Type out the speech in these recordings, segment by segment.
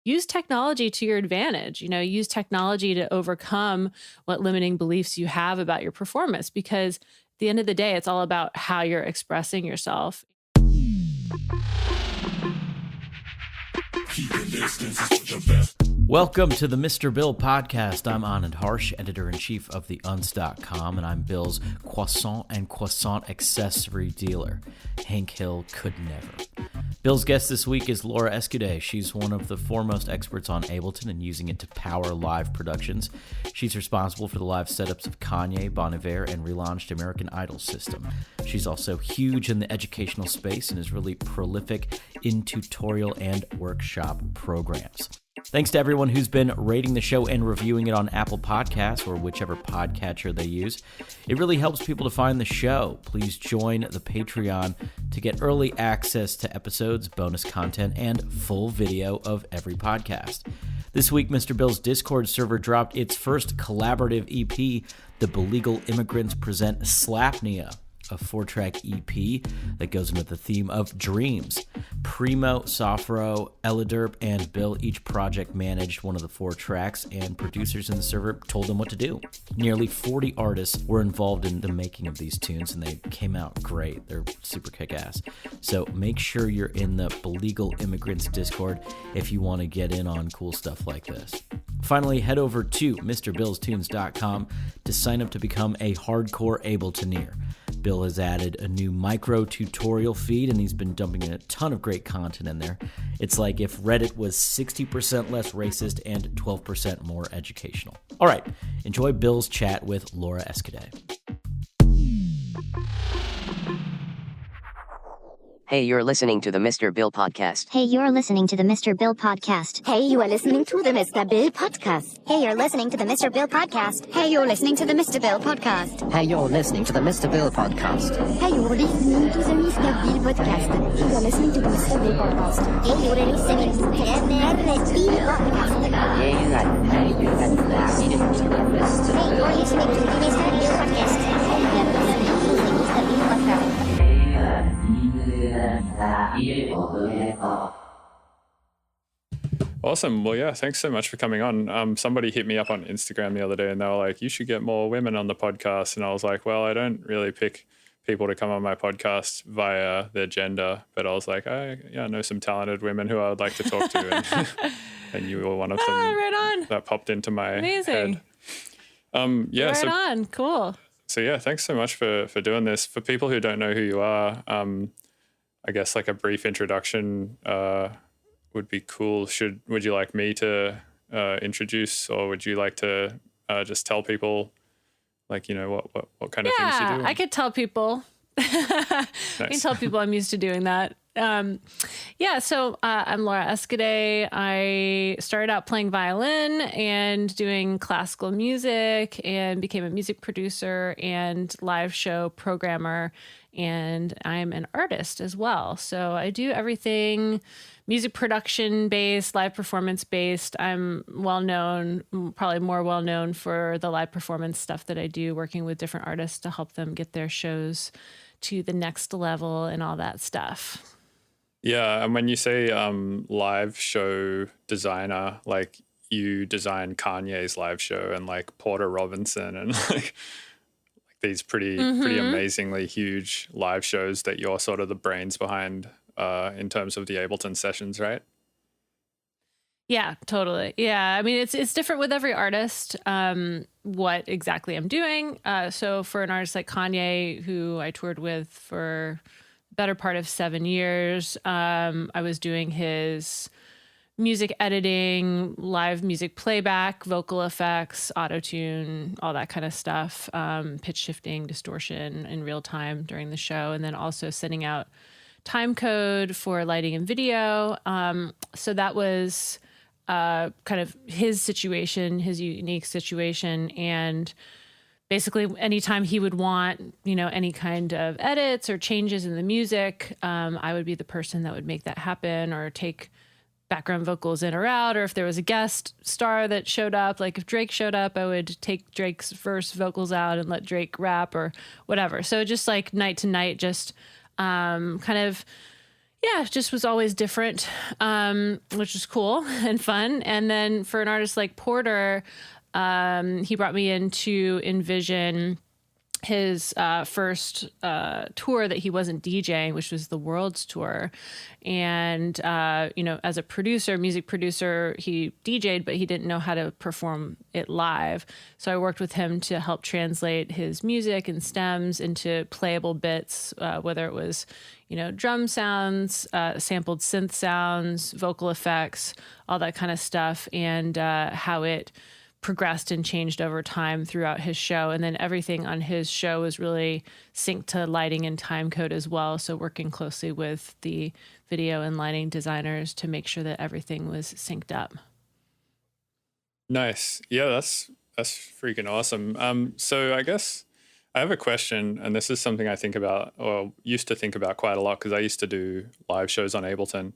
use technology to your advantage. Use technology to overcome what limiting beliefs you have about your performance, because at the end of the day, it's all about how you're expressing yourself. Welcome to the Mr. Bill podcast. I'm Anand Harsh, editor-in-chief of theUnz.com, and I'm Bill's croissant and croissant accessory dealer. Hank Hill could never. Bill's guest this week is Laura Escudé. She's one of the foremost experts on Ableton and using it to power live productions. She's responsible for the live setups of Kanye, Bon Iver, and relaunched American Idol system. She's also huge in the educational space and is really prolific in tutorial and workshop programs. Thanks to everyone who's been rating the show and reviewing it on Apple Podcasts or whichever podcatcher they use. It really helps people to find the show. Please join the Patreon to get early access to episodes, bonus content, and full video of every podcast. This week, Mr. Bill's Discord server dropped its first collaborative EP, The Belegal Immigrants Present Slapnea, a 4-track EP that goes into the theme of dreams. Primo, Safro, Eliderp, and Bill each project managed one of the 4 tracks, and producers in the server told them what to do. Nearly 40 artists were involved in the making of these tunes, and they came out great. They're super kick-ass. So make sure you're in the Belegal Immigrants Discord if you want to get in on cool stuff like this. Finally, head over to MrBillsTunes.com to sign up to become a hardcore Abletoneer. Bill has added a new micro tutorial feed, and he's been dumping in a ton of great content in there. It's like if Reddit was 60% less racist and 12% more educational. All right, enjoy Bill's chat with Laura Escudé. Hey, you're listening to the Mr. Bill podcast. Hey, you're listening to the Mr. Bill podcast. Hey, you are listening to the Mr. Bill podcast. Hey, you're listening to the Mr. Bill podcast. Hey, you're listening to the Mr. Bill podcast. Hey, you're listening to the Mr. Bill podcast. Hey, you're listening to the Mr. Bill podcast. Hey, you're listening to the Mr. Bill podcast. Hey, you're listening to the Mr. Bill podcast. Hey, you're listening to the Mr. Bill podcast. Hey, you're listening to the Mr. Bill podcast. Awesome. Well, yeah, thanks so much for coming on. Somebody hit me up on Instagram the other day and they were like, you should get more women on the podcast. And I was like, well, I don't really pick people to come on my podcast via their gender, but I was like, I know some talented women who I would like to talk to. And, and you were one of them. Right on. That popped into my Amazing. head. Right on. Cool. So yeah, thanks so much for doing this. For people who don't know who you are, I guess like a brief introduction would be cool. Would you like me to introduce, or would you like to just tell people, like, what kind of things you do? Yeah, I could tell people. I can tell people I'm used to doing that. So I'm Laura Escudé. I started out playing violin and doing classical music and became a music producer and live show programmer. And I'm an artist as well. So I do everything music production based, live performance based. I'm well known, probably more well known for the live performance stuff that I do, working with different artists to help them get their shows to the next level and all that stuff. Yeah, and when you say live show designer, like you design Kanye's live show and like Porter Robinson and like these pretty amazingly huge live shows that you're sort of the brains behind in terms of the Ableton sessions, right? Yeah, totally. Yeah, I mean, it's different with every artist, what exactly I'm doing. So for an artist like Kanye, who I toured with for the better part of 7 years, I was doing his music editing, live music playback, vocal effects, auto-tune, all that kind of stuff, pitch shifting, distortion in real time during the show, and then also sending out time code for lighting and video. So that was kind of his situation, his unique situation. And basically anytime he would want, any kind of edits or changes in the music, I would be the person that would make that happen or take background vocals in or out, or if there was a guest star that showed up, like if Drake showed up, I would take Drake's verse vocals out and let Drake rap or whatever. So just like night to night, just kind of yeah, it just was always different, which was cool and fun. And then for an artist like Porter, he brought me in to envision his first tour that he wasn't DJing, which was the World's Tour. And, as a producer, music producer, he DJ'd, but he didn't know how to perform it live. So I worked with him to help translate his music and stems into playable bits, whether it was, drum sounds, sampled synth sounds, vocal effects, all that kind of stuff, and how it progressed and changed over time throughout his show. And then everything on his show was really synced to lighting and time code as well. So working closely with the video and lighting designers to make sure that everything was synced up. Nice. Yeah, that's freaking awesome. So I guess I have a question, and this is something I think about, or used to think about quite a lot, because I used to do live shows on Ableton.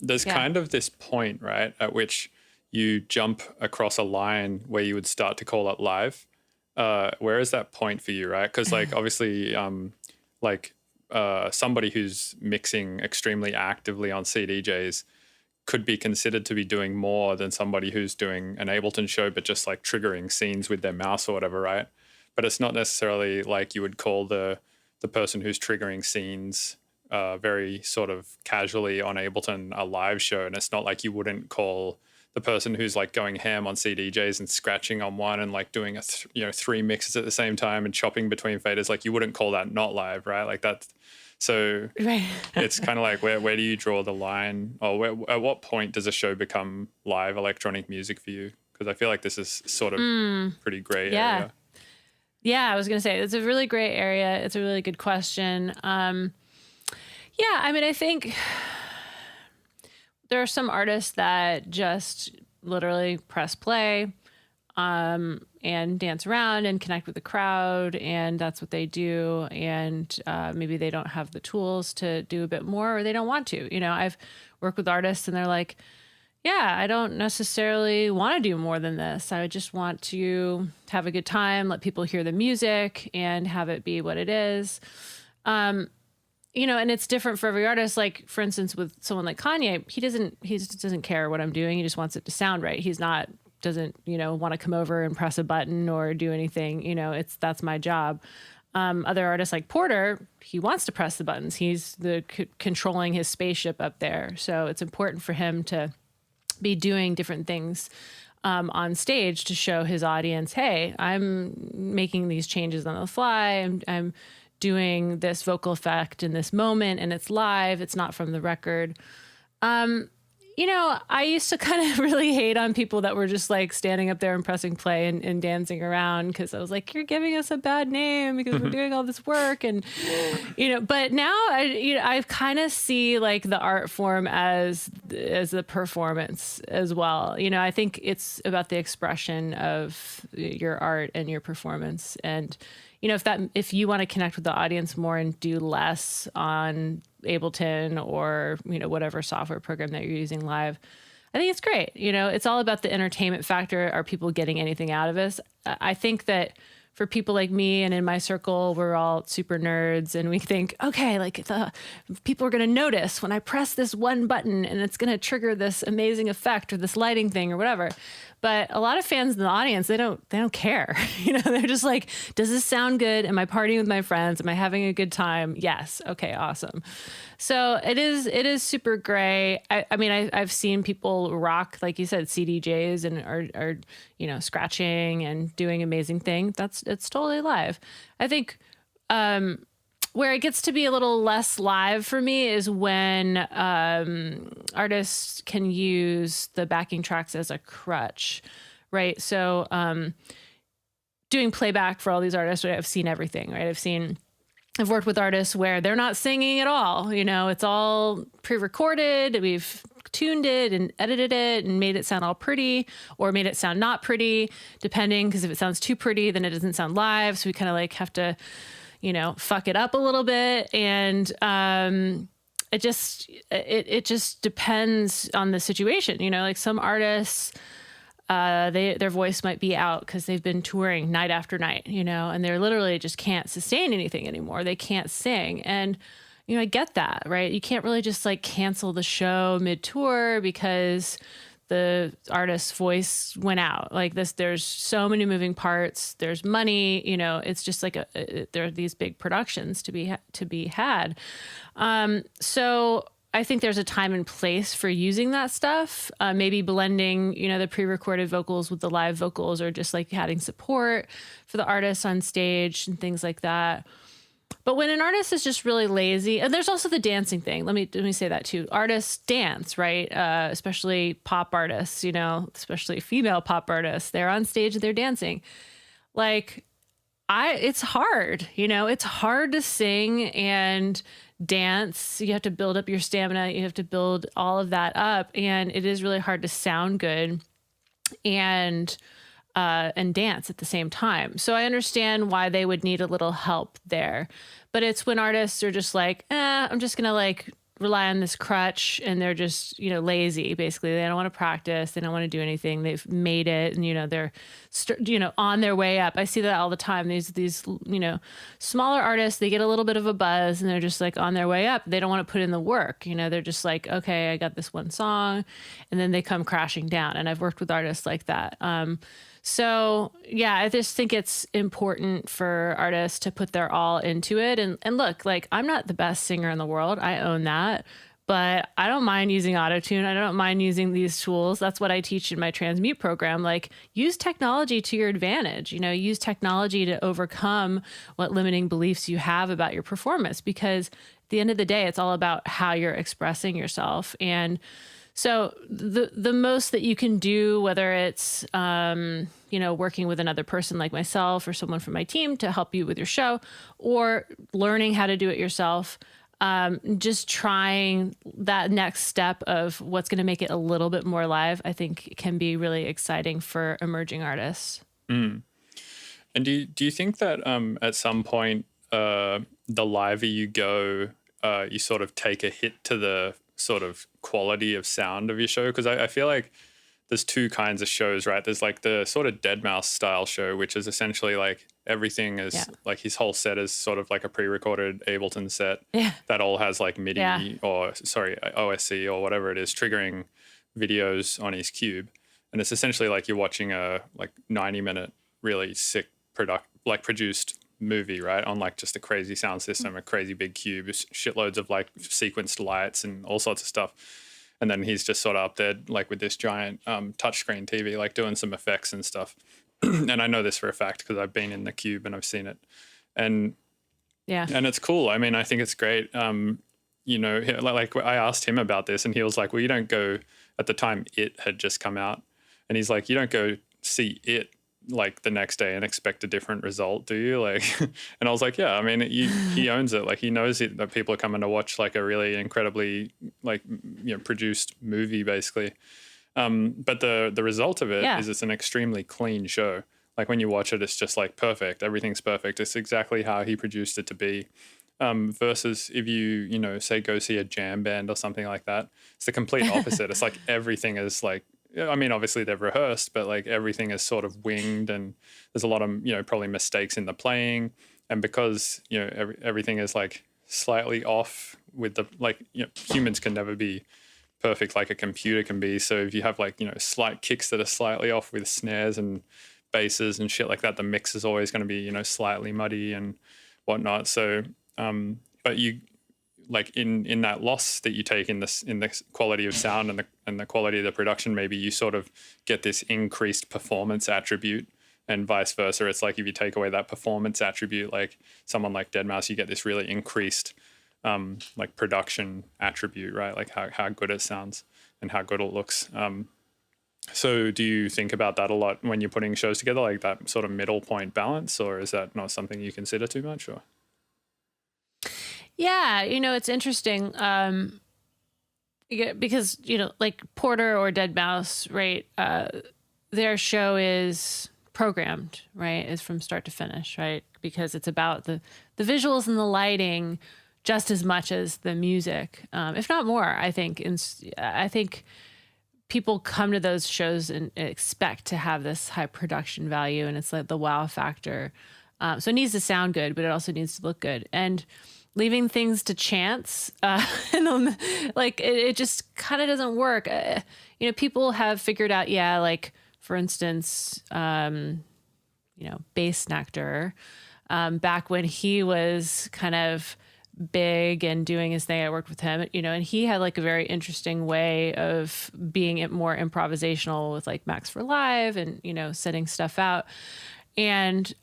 There's kind of this point, right, at which you jump across a line where you would start to call it live. Where is that point for you, right? Because obviously somebody who's mixing extremely actively on CDJs could be considered to be doing more than somebody who's doing an Ableton show but just like triggering scenes with their mouse or whatever, right? But it's not necessarily like you would call the person who's triggering scenes very sort of casually on Ableton a live show, and it's not like you wouldn't call the person who's like going ham on CDJs and scratching on one and like doing three mixes at the same time and chopping between faders, like you wouldn't call that not live, right? Like that's so right. It's kind of like where do you draw the line, or at what point does a show become live electronic music for you? Because I feel like this is sort of pretty gray area. Yeah, I was gonna say it's a really gray area. It's a really good question. I think there are some artists that just literally press play and dance around and connect with the crowd, and that's what they do. And maybe they don't have the tools to do a bit more, or they don't want to. I've worked with artists and they're like, yeah, I don't necessarily want to do more than this. I just want to have a good time, let people hear the music and have it be what it is. And it's different for every artist. Like, for instance, with someone like Kanye, he just doesn't care what I'm doing. He just wants it to sound right. Doesn't want to come over and press a button or do anything. That's my job. Other artists like Porter, he wants to press the buttons. He's controlling his spaceship up there. So it's important for him to be doing different things on stage to show his audience, hey, I'm making these changes on the fly. I'm doing this vocal effect in this moment, and it's live. It's not from the record. I used to kind of really hate on people that were just like standing up there and pressing play and dancing around, because I was like, you're giving us a bad name because we're doing all this work. And, but now I kind of see like the art form as a performance as well. I think it's about the expression of your art and your performance. And, if you want to connect with the audience more and do less on Ableton or, whatever software program that you're using live, I think it's great. It's all about the entertainment factor. Are people getting anything out of this? I think that for people like me and in my circle, we're all super nerds, and we think, okay, like the people are going to notice when I press this one button and it's going to trigger this amazing effect or this lighting thing or whatever. But a lot of fans in the audience, they don't care. They're just like, does this sound good? Am I partying with my friends? Am I having a good time? Yes. Okay, awesome. So it is super gray. I've seen people rock, like you said, CDJs and are scratching and doing amazing things. It's totally live. I think where it gets to be a little less live for me is when artists can use the backing tracks as a crutch, right? So doing playback for all these artists, right? I've seen everything, right? I've worked with artists where they're not singing at all. It's all pre-recorded. We've tuned it and edited it and made it sound all pretty, or made it sound not pretty, depending, because if it sounds too pretty, then it doesn't sound live. So we kind of like have to fuck it up a little bit. And it just depends on the situation. Like some artists, their voice might be out because they've been touring night after night, and they're literally just can't sustain anything anymore. They can't sing. And, I get that, right? You can't really just like cancel the show mid-tour because the artist's voice went out. Like this, there's so many moving parts. There's money, it's just like there are these big productions to be had. So I think there's a time and place for using that stuff. Maybe blending, the pre-recorded vocals with the live vocals, or just like adding support for the artists on stage and things like that. But when an artist is just really lazy, and there's also the dancing thing. Let me say that too. Artists dance, right? Especially pop artists, especially female pop artists. They're on stage and they're dancing. Like it's hard, it's hard to sing and dance. You have to build up your stamina. You have to build all of that up. And it is really hard to sound good and dance at the same time. So I understand why they would need a little help there. But it's when artists are just like, I'm just going to like rely on this crutch, and they're just, lazy. Basically, they don't want to practice. They don't want to do anything. They've made it, and, they're, on their way up. I see that all the time. These, smaller artists, they get a little bit of a buzz and they're just like on their way up. They don't want to put in the work. They're just like, okay, I got this one song, and then they come crashing down. And I've worked with artists like that. So yeah, I just think it's important for artists to put their all into it. And look, like, I'm not the best singer in the world. I own that, but I don't mind using autotune. I don't mind using these tools. That's what I teach in my Transmute program. Like, use technology to your advantage, use technology to overcome what limiting beliefs you have about your performance, because at the end of the day, it's all about how you're expressing yourself. And so the most that you can do, whether it's, working with another person like myself or someone from my team to help you with your show, or learning how to do it yourself, just trying that next step of what's going to make it a little bit more live, I think can be really exciting for emerging artists. Mm. And do you think that at some point, the liver you go, you sort of take a hit to the sort of quality of sound of your show? Because I feel like there's two kinds of shows, right? There's like the sort of Deadmau5 style show, which is essentially like everything is like his whole set is sort of like a pre-recorded Ableton set that all has like MIDI or OSC or whatever it is, triggering videos on his cube. And it's essentially like you're watching a like 90-minute really sick produced movie, right? On like just a crazy sound system, a crazy big cube, shitloads of like sequenced lights and all sorts of stuff. And then he's just sort of up there like with this giant touchscreen TV, like doing some effects and stuff. And I know this for a fact because I've been in the cube and I've seen it. And and it's cool. I mean, I think it's great. Like I asked him about this and he was like, well, you don't go, at the time It had just come out, and he's like, you don't go see It like the next day and expect a different result, do you? Like, and I was like, yeah, I mean, he owns it. Like, he knows that people are coming to watch like a really incredibly like, produced movie basically. But the result of it is it's an extremely clean show. Like when you watch it, it's just like perfect. Everything's perfect. It's exactly how he produced it to be. Versus if you, say go see a jam band or something like that, it's the complete opposite. It's like everything is like, I mean, obviously they've rehearsed, but like everything is sort of winged, and there's a lot of, probably mistakes in the playing. And because, everything is like slightly off with the, like, humans can never be perfect like a computer can be. So if you have like, slight kicks that are slightly off with snares and basses and shit like that, the mix is always going to be, slightly muddy and whatnot. So, but you, like in that loss that you take in the quality of sound and the quality of the production, maybe you sort of get this increased performance attribute, and vice versa. It's like if you take away that performance attribute, like someone like Deadmau5, you get this really increased like production attribute, right? Like how good it sounds and how good it looks. So do you think about that a lot when you're putting shows together, like that sort of middle point balance, or is that not something you consider too much? Or yeah, it's interesting because, like Porter or Deadmau5, right? Their show is programmed, right? Is from start to finish, right? Because it's about the visuals and the lighting just as much as the music, if not more, I think. I think people come to those shows and expect to have this high production value, and it's like the wow factor. So it needs to sound good, but it also needs to look good. And leaving things to chance, and then, like it just kind of doesn't work. People have figured out, like for instance, Bass Nectar, back when he was kind of big and doing his thing, I worked with him, and he had like a very interesting way of being more improvisational with like Max for Live and, setting stuff out. And,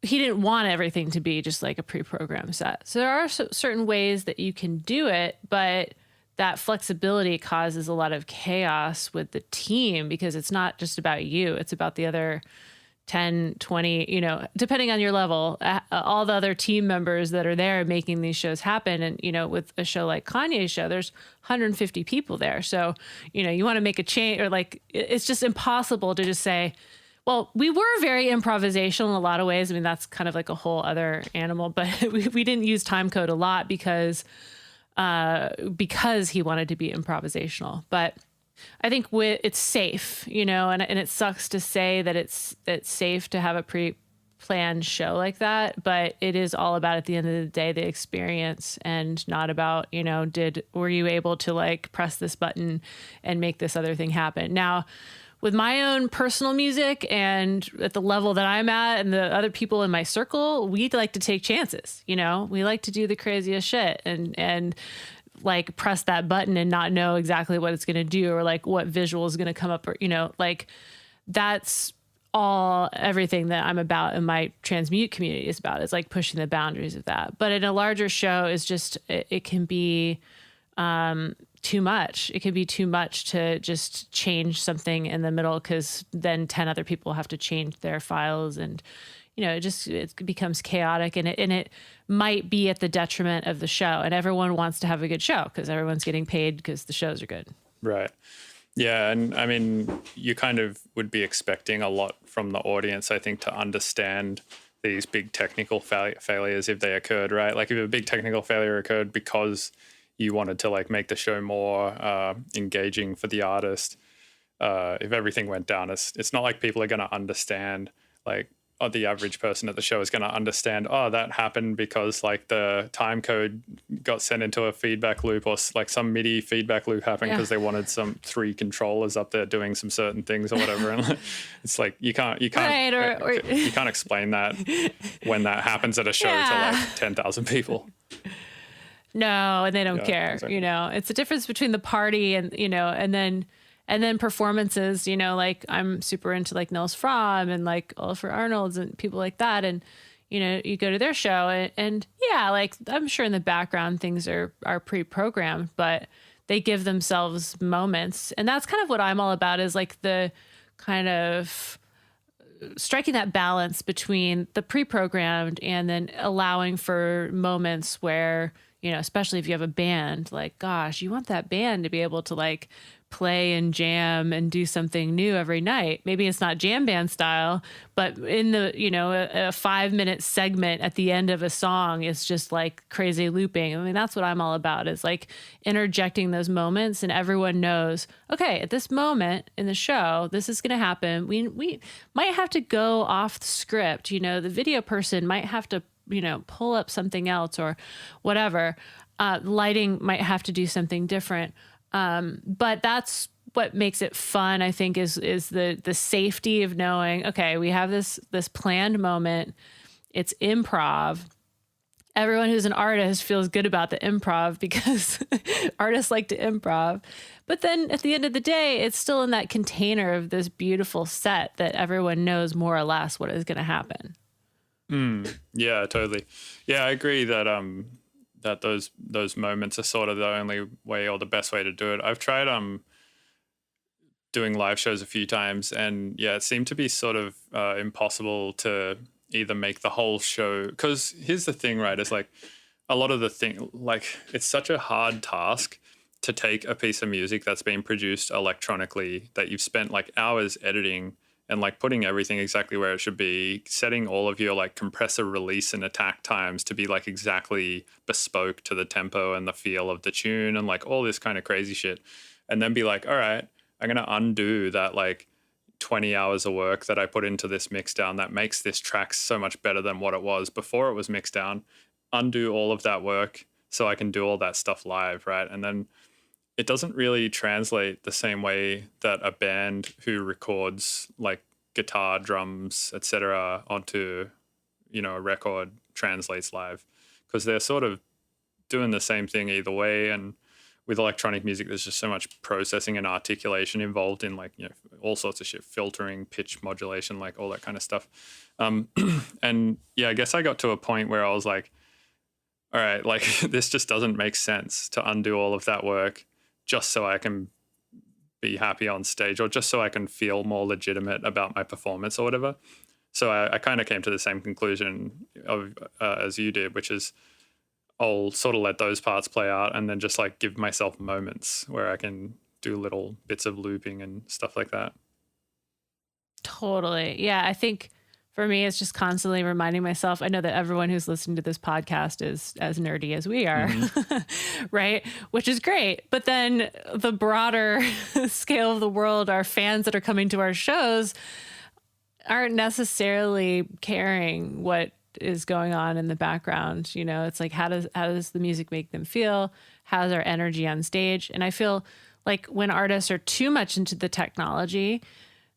he didn't want everything to be just like a pre-programmed set. So there are certain ways that you can do it, but that flexibility causes a lot of chaos with the team because it's not just about you. It's about the other 10, 20, depending on your level, all the other team members that are there making these shows happen. And, with a show like Kanye's show, there's 150 people there. So, you want to make a change, or like, it's just impossible to just say, well, we were very improvisational in a lot of ways. I mean, that's kind of like a whole other animal, but we didn't use time code a lot because he wanted to be improvisational. But I think it's safe, and it sucks to say that it's safe to have a pre-planned show like that, but it is all about, at the end of the day, the experience, and not about, were you able to like press this button and make this other thing happen? Now, with my own personal music and at the level that I'm at and the other people in my circle, we'd like to take chances. We like to do the craziest shit and like press that button and not know exactly what it's going to do, or like what visual is going to come up, or, like that's everything that I'm about and my Transmute community is about, is like pushing the boundaries of that. But in a larger show, is just, it can be, too much. It could be too much to just change something in the middle, because then 10 other people have to change their files, and it becomes chaotic, and it might be at the detriment of the show. And everyone wants to have a good show because everyone's getting paid because the shows are good. Right. Yeah, and I mean, you kind of would be expecting a lot from the audience, I think, to understand these big technical failures if they occurred, right? Like if a big technical failure occurred because you wanted to like make the show more engaging for the artist, if everything went down, it's not like people are going to understand, like, or the average person at the show is going to understand, that happened because like the time code got sent into a feedback loop, or like some MIDI feedback loop happened because they wanted some 3 controllers up there doing some certain things or whatever. And it's like, you can't you can't explain that when that happens at a show to like 10,000 people. No, and they don't care. Exactly. It's the difference between the party and, and then performances, like I'm super into like Nils Fromm and like Oliver Arnolds and people like that. And, you go to their show and like I'm sure in the background things are pre-programmed, but they give themselves moments. And that's kind of what I'm all about, is like the kind of striking that balance between the pre-programmed and then allowing for moments where, especially if you have a band, like, gosh, you want that band to be able to like play and jam and do something new every night. Maybe it's not jam band style, but in the, a 5-minute segment at the end of a song is just like crazy looping. I mean, that's what I'm all about, is like interjecting those moments, and everyone knows, okay, at this moment in the show, this is going to happen. We might have to go off the script. The video person might have to, pull up something else or whatever. Lighting might have to do something different. But that's what makes it fun, I think, is the safety of knowing, okay, we have this planned moment. It's improv. Everyone who's an artist feels good about the improv because artists like to improv. But then at the end of the day, it's still in that container of this beautiful set that everyone knows more or less what is going to happen. Yeah, totally. Yeah, I agree that that those moments are sort of the only way, or the best way to do it. I've tried doing live shows a few times, and it seemed to be sort of impossible to either make the whole show, because here's the thing, right? It's like a lot of the thing, like it's such a hard task to take a piece of music that's been produced electronically that you've spent like hours editing and like putting everything exactly where it should be, setting all of your like compressor release and attack times to be like exactly bespoke to the tempo and the feel of the tune and like all this kind of crazy shit. And then be like, all right, I'm going to undo that like 20 hours of work that I put into this mix down that makes this track so much better than what it was before it was mixed down, undo all of that work so I can do all that stuff live, right? And then it doesn't really translate the same way that a band who records like guitar, drums, etc. onto, a record translates live, because they're sort of doing the same thing either way. And with electronic music, there's just so much processing and articulation involved in all sorts of shit, filtering, pitch modulation, like all that kind of stuff. And yeah, I guess I got to a point where I was like, all right, like this just doesn't make sense to undo all of that work just so I can be happy on stage, or just so I can feel more legitimate about my performance or whatever. So I kind of came to the same conclusion as you did, which is I'll sort of let those parts play out and then just like give myself moments where I can do little bits of looping and stuff like that. Totally. Yeah. I think for me, it's just constantly reminding myself. I know that everyone who's listening to this podcast is as nerdy as we are, right? Which is great. But then the broader scale of the world, our fans that are coming to our shows aren't necessarily caring what is going on in the background. It's like, how does the music make them feel? How's our energy on stage? And I feel like when artists are too much into the technology,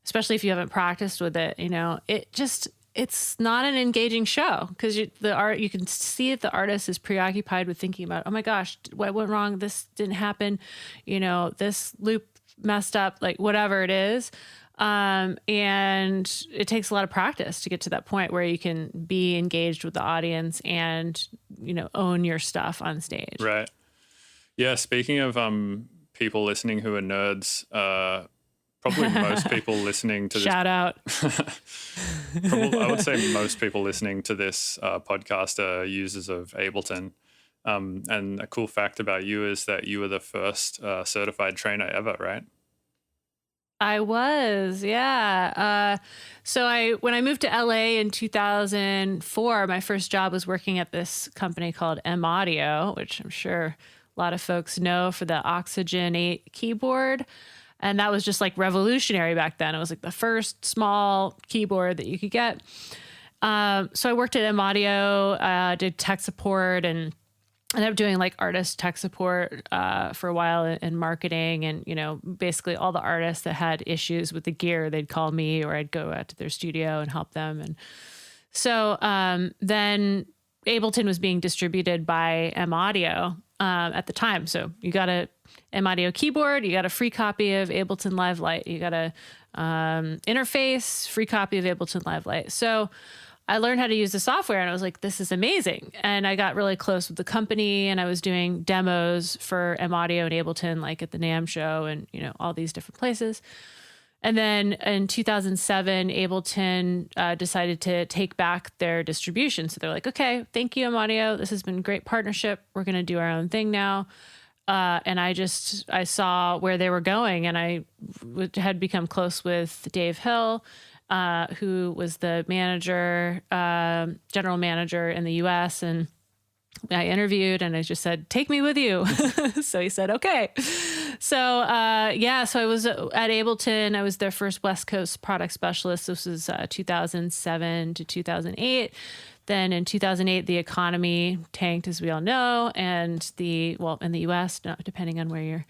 especially if you haven't practiced with it, it's not an engaging show, because you can see that the artist is preoccupied with thinking about, oh my gosh, what went wrong? This didn't happen. This loop messed up, like whatever it is. And it takes a lot of practice to get to that point where you can be engaged with the audience and, own your stuff on stage. Right. Yeah. Speaking of people listening who are nerds, probably most people listening to this. Shout out. I would say most people listening to this podcast are users of Ableton. And a cool fact about you is that you were the first certified trainer ever, right? I was, yeah. So when I moved to LA in 2004, my first job was working at this company called M Audio, which I'm sure a lot of folks know, for the Oxygen 8 keyboard. And that was just like revolutionary back then. It was like the first small keyboard that you could get. So I worked at M Audio, did tech support, and ended up doing like artist tech support for a while in marketing. And, basically all the artists that had issues with the gear, they'd call me, or I'd go out to their studio and help them. And so then Ableton was being distributed by M Audio at the time. So you got a M Audio keyboard, you got a free copy of Ableton Live Lite, you got a interface, free copy of Ableton Live Lite. So I learned how to use the software, and I was like, this is amazing. And I got really close with the company, and I was doing demos for M Audio and Ableton, like at the NAMM show and, all these different places. And then in 2007, Ableton decided to take back their distribution. So they're like, okay, thank you, M Audio. This has been a great partnership. We're going to do our own thing now. And I saw where they were going, and I had become close with Dave Hill, who was the general manager in the US. And I interviewed, and I just said, take me with you. So he said, okay. So, so I was at Ableton. I was their first West Coast product specialist. This was 2007 to 2008. Then in 2008, the economy tanked, as we all know, and in the US, depending on where you're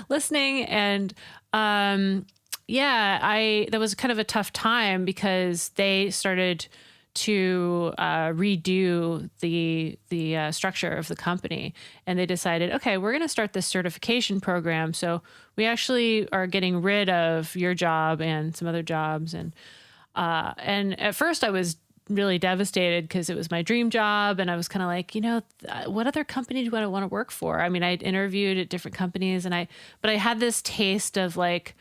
listening. And, that was kind of a tough time, because they started to redo the structure of the company, and they decided, okay, we're going to start this certification program. So we actually are getting rid of your job and some other jobs. And at first I was really devastated, because it was my dream job, and I was kind of like, what other company do I want to work for? I mean, I'd interviewed at different companies, but I had this taste of like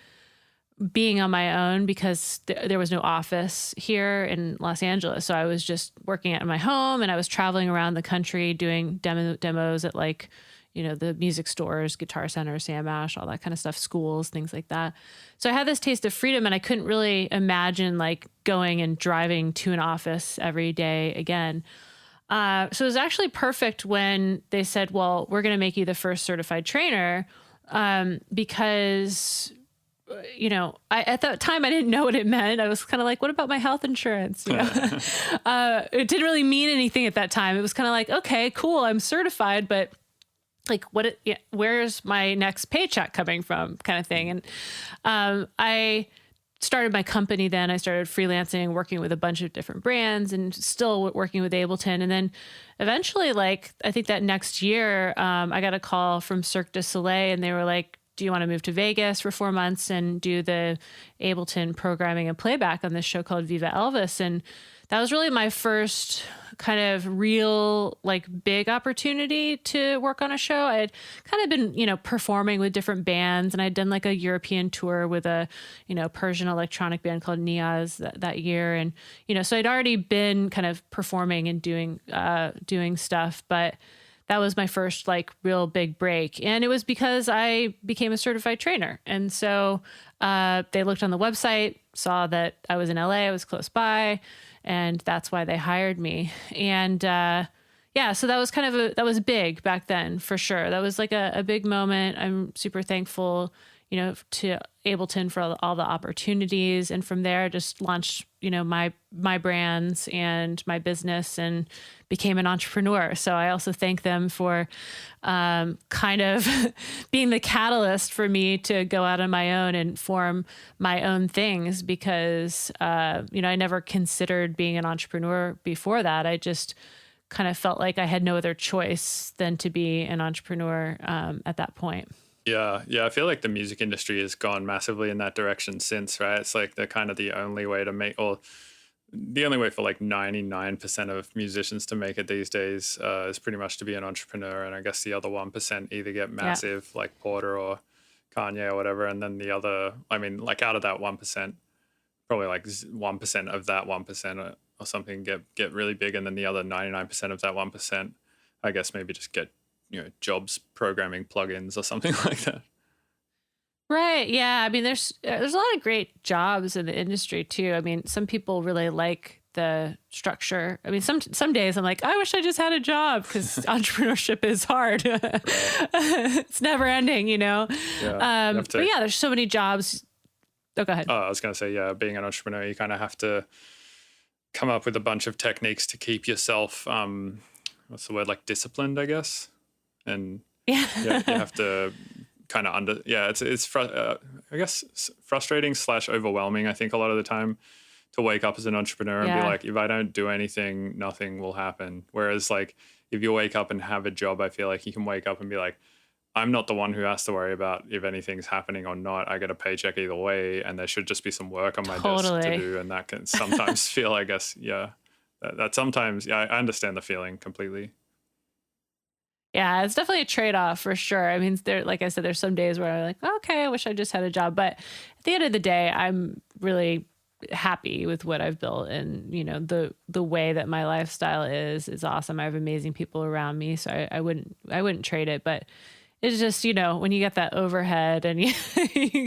being on my own, because there was no office here in Los Angeles. So I was just working at my home, and I was traveling around the country doing demos at like, the music stores, Guitar Center, Sam Ash, all that kind of stuff, schools, things like that. So I had this taste of freedom, and I couldn't really imagine like going and driving to an office every day again. So it was actually perfect when they said, well, we're going to make you the first certified trainer, because at that time I didn't know what it meant. I was kind of like, what about my health insurance? It didn't really mean anything at that time. It was kind of like, okay, cool, I'm certified, but like where's my next paycheck coming from, kind of thing. And I started my company then. I started freelancing, working with a bunch of different brands and still working with Ableton. And then eventually, like, I think that next year, I got a call from Cirque du Soleil and they were like, do you want to move to Vegas for 4 months and do the Ableton programming and playback on this show called Viva Elvis? And that was really my first kind of real, like, big opportunity to work on a show. I had kind of been, performing with different bands, and I'd done like a European tour with a, Persian electronic band called Niaz that year. And, so I'd already been kind of performing and doing stuff, but that was my first like real big break. And it was because I became a certified trainer. And so they looked on the website, saw that I was in LA, I was close by, and that's why they hired me. And so that was that was big back then, for sure. That was like a big moment. I'm super thankful, to Ableton for all the opportunities. And from there, just launched, my brands and my business and became an entrepreneur. So I also thank them for kind of being the catalyst for me to go out on my own and form my own things, because, I never considered being an entrepreneur before that. I just kind of felt like I had no other choice than to be an entrepreneur at that point. Yeah. I feel like the music industry has gone massively in that direction since, right? It's like the only way to make, or the only way for like 99% of musicians to make it these days is pretty much to be an entrepreneur. And I guess the other 1% either get massive, like Porter or Kanye or whatever. And then the other, like out of that 1%, probably like 1% of that 1% or something get really big. And then the other 99% of that 1%, I guess maybe just get, jobs programming plugins or something like that. Right. Yeah. There's a lot of great jobs in the industry too. Some people really like the structure. Some days I'm like, I wish I just had a job, because entrepreneurship is hard. It's never ending, Yeah, but yeah, there's so many jobs. Oh, go ahead. I was going to say, being an entrepreneur, you kind of have to come up with a bunch of techniques to keep yourself, what's the word, like disciplined, I guess. And you have to kind of it's I guess frustrating / overwhelming, I think, a lot of the time, to wake up as an entrepreneur and be like, if I don't do anything, nothing will happen. Whereas like if you wake up and have a job, I feel like you can wake up and be like, I'm not the one who has to worry about if anything's happening or not. I get a paycheck either way, and there should just be some work on my desk to do. And that can sometimes feel, I guess, that sometimes, I understand the feeling completely. Yeah, it's definitely a trade-off for sure. Like I said, there's some days where I'm like, okay, I wish I just had a job. But at the end of the day, I'm really happy with what I've built, and the way that my lifestyle is awesome. I have amazing people around me, so I wouldn't trade it. But it's just, when you get that overhead and you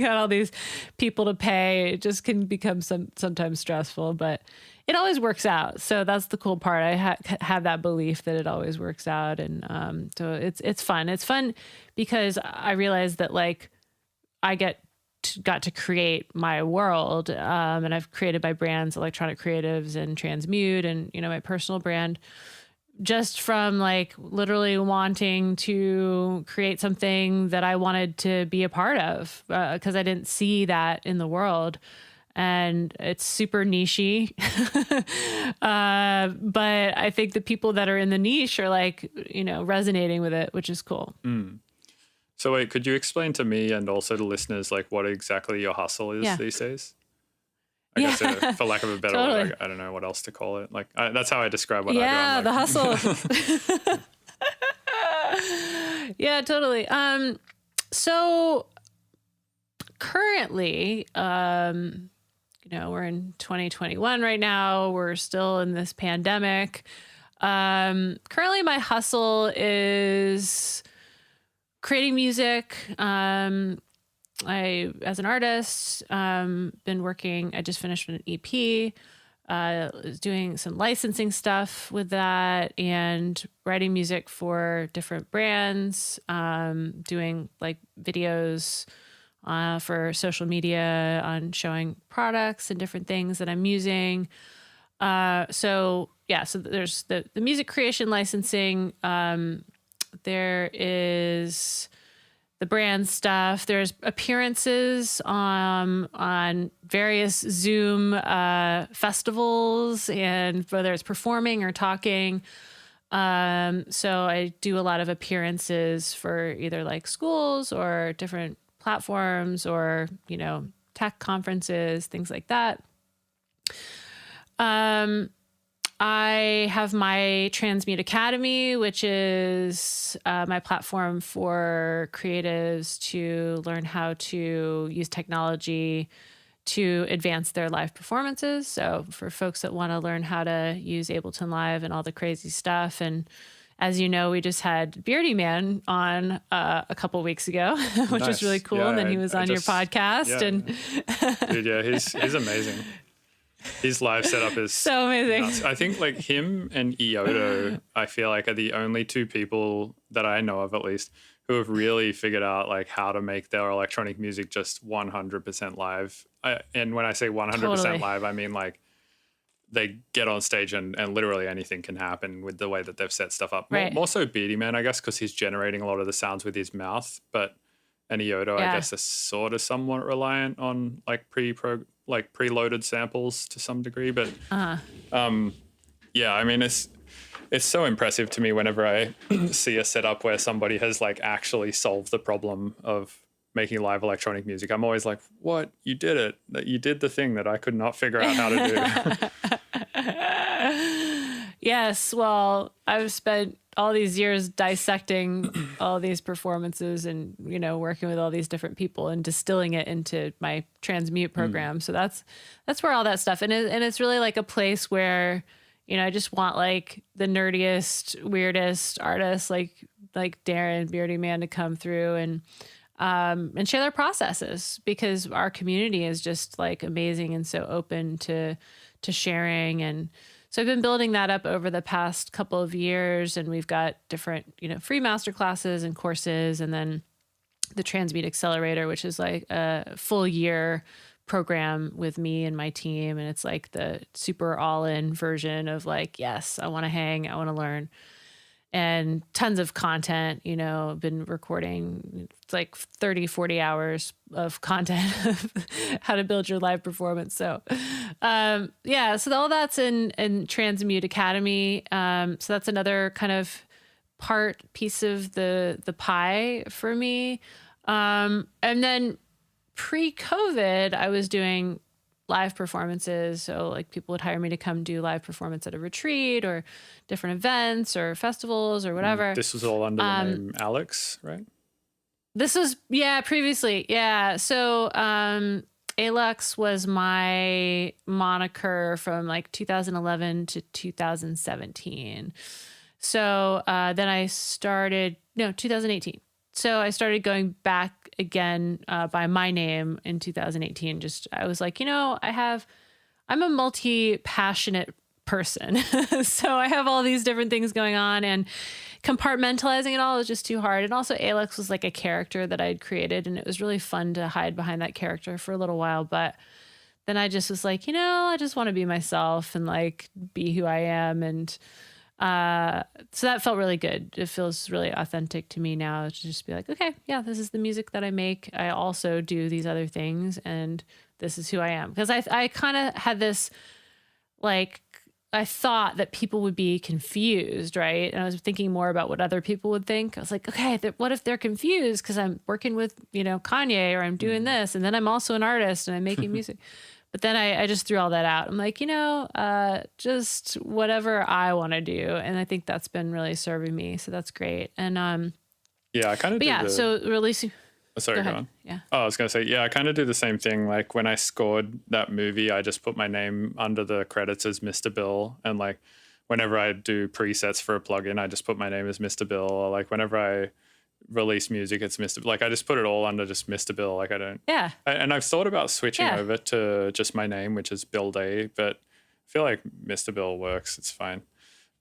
got all these people to pay, it just can become sometimes stressful, but it always works out. So that's the cool part. I have that belief that it always works out. And so it's fun. It's fun because I realized that like I got to create my world, and I've created my brands, Electronic Creatives and Transmute, and, my personal brand, just from like literally wanting to create something that I wanted to be a part of, because I didn't see that in the world. And it's super niche-y. But I think the people that are in the niche are like, resonating with it, which is cool. Mm. So wait, could you explain to me and also to listeners, like what exactly your hustle is these days? I guess for lack of a better word, I don't know what else to call it. Like that's how I describe what I do. Yeah, the hustle. Yeah, totally. So currently, we're in 2021 right now. We're still in this pandemic. Currently my hustle is creating music. As an artist, been working, I just finished an EP, doing some licensing stuff with that and writing music for different brands, doing like videos for social media on showing products and different things that I'm using. So there's the music creation licensing. There is the brand stuff. There's appearances on various Zoom festivals, and whether it's performing or talking. So I do a lot of appearances for either like schools or different platforms or, tech conferences, things like that. I have my Transmute Academy, which is my platform for creatives to learn how to use technology to advance their live performances. So for folks that want to learn how to use Ableton Live and all the crazy stuff. And as you know, we just had Beardy Man on a couple weeks ago, which was really cool. Yeah, and then he was on your podcast. Dude, yeah, he's amazing. His live setup is so amazing. Nuts. I think like him and Ioto, I feel like are the only two people that I know of, at least, who have really figured out like how to make their electronic music just 100% live. And when I say 100% live, I mean like they get on stage and literally anything can happen with the way that they've set stuff up. Right. More so Beardy Man, I guess, because he's generating a lot of the sounds with his mouth. But Ioto, I guess, is sort of somewhat reliant on like preloaded samples to some degree. But yeah, I mean, it's so impressive to me whenever I see a setup where somebody has like actually solved the problem of making live electronic music. I'm always like, what? You did it. That you did the thing that I could not figure out how to do. Yes. Well, I've spent all these years dissecting all these performances and, working with all these different people and distilling it into my Transmute program. So that's where all that stuff, and it's really like a place where, I just want like the nerdiest, weirdest artists like Darren, Beardy Man, to come through and share their processes, because our community is just like amazing and so open to sharing. And so I've been building that up over the past couple of years, and we've got different, free masterclasses and courses, and then the Transmute Accelerator, which is like a full year program with me and my team. And it's like the super all-in version of like, yes, I want to hang, I want to learn. And tons of content, I've been recording like 30, 40 hours of content of how to build your live performance. So, so all that's in Transmute Academy. So that's another kind of piece of the pie for me. And then pre-COVID, I was doing live performances. So like people would hire me to come do live performance at a retreat or different events or festivals or whatever. This was all under the name Alex, right? This was, previously. Yeah. So, Alex was my moniker from like 2011 to 2017. So, then I started, 2018. So I started going back again by my name in 2018. I was like, I'm a multi-passionate person. So I have all these different things going on, and compartmentalizing it all was just too hard. And also Alex was like a character that I'd created, and it was really fun to hide behind that character for a little while. But then I just was like, I just want to be myself and like be who I am. And so that felt really good. It feels really authentic to me now to just be like, okay, yeah, this is the music that I make. I also do these other things, and this is who I am. Because I kind of had this, like, I thought that people would be confused, right? And I was thinking more about what other people would think. I was like, okay, what if they're confused because I'm working with, Kanye, or I'm doing this, and then I'm also an artist and I'm making music. But then I just threw all that out. I'm like, just whatever I want to do. And I think that's been really serving me. So that's great. And I kind of so releasing. Oh, sorry, go on. Yeah. Oh, I was going to say, I kind of do the same thing. Like when I scored that movie, I just put my name under the credits as Mr. Bill. And like whenever I do presets for a plugin, I just put my name as Mr. Bill. Or like whenever I release music, it's Mr. Like I just put it all under just Mr. Bill. Like I don't. Yeah. And I've thought about switching over to just my name, which is Bill Day, but I feel like Mr. Bill works. It's fine.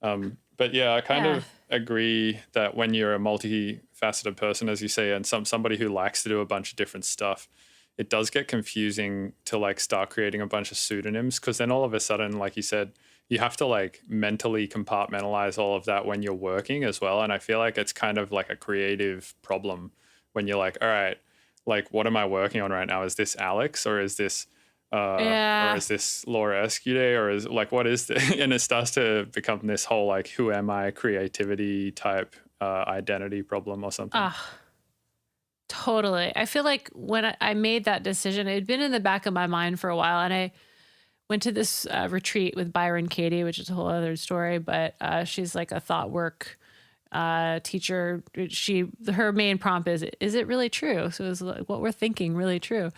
But yeah, I kind of, agree that when you're a multifaceted person, as you say, and somebody who likes to do a bunch of different stuff, it does get confusing to like start creating a bunch of pseudonyms, because then all of a sudden, like you said, you have to like mentally compartmentalize all of that when you're working as well. And I feel like it's kind of like a creative problem when you're like, all right, like what am I working on right now? Is this Alex, or is this or is this Laura Escudé, or is like, what is this? And it starts to become this whole like, who am I creativity type identity problem or something. Totally. I feel like when I made that decision, it had been in the back of my mind for a while, and I went to this retreat with Byron Katie, which is a whole other story, but she's like a thought work teacher. Her main prompt is it really true? So is what we're thinking really true?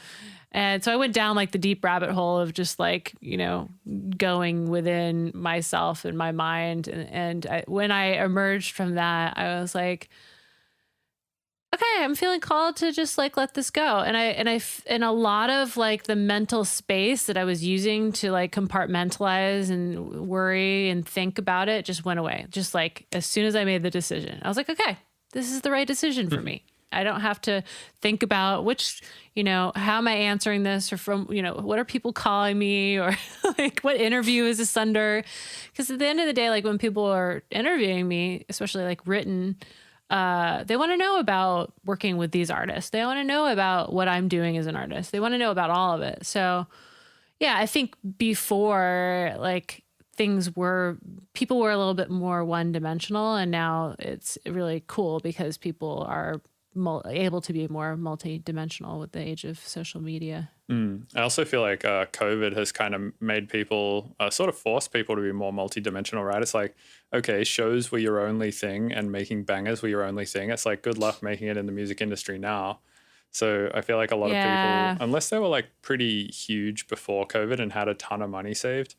And so I went down like the deep rabbit hole of just like, going within myself and my mind. And when I emerged from that, I was like, okay, I'm feeling called to just like let this go. And a lot of like the mental space that I was using to like compartmentalize and worry and think about it just went away. Just like as soon as I made the decision, I was like, okay, this is the right decision for me. I don't have to think about which, how am I answering this, or from, what are people calling me, or like what interview is this under? Because at the end of the day, like when people are interviewing me, especially like written, they want to know about working with these artists. They want to know about what I'm doing as an artist. They want to know about all of it. So yeah, I think before like people were a little bit more one-dimensional, and now it's really cool because people are able to be more multi-dimensional with the age of social media. I also feel like COVID has kind of made people, sort of forced people to be more multi-dimensional, right? It's like, okay, shows were your only thing and making bangers were your only thing. It's like, good luck making it in the music industry now. So I feel like a lot of people, unless they were like pretty huge before COVID and had a ton of money saved,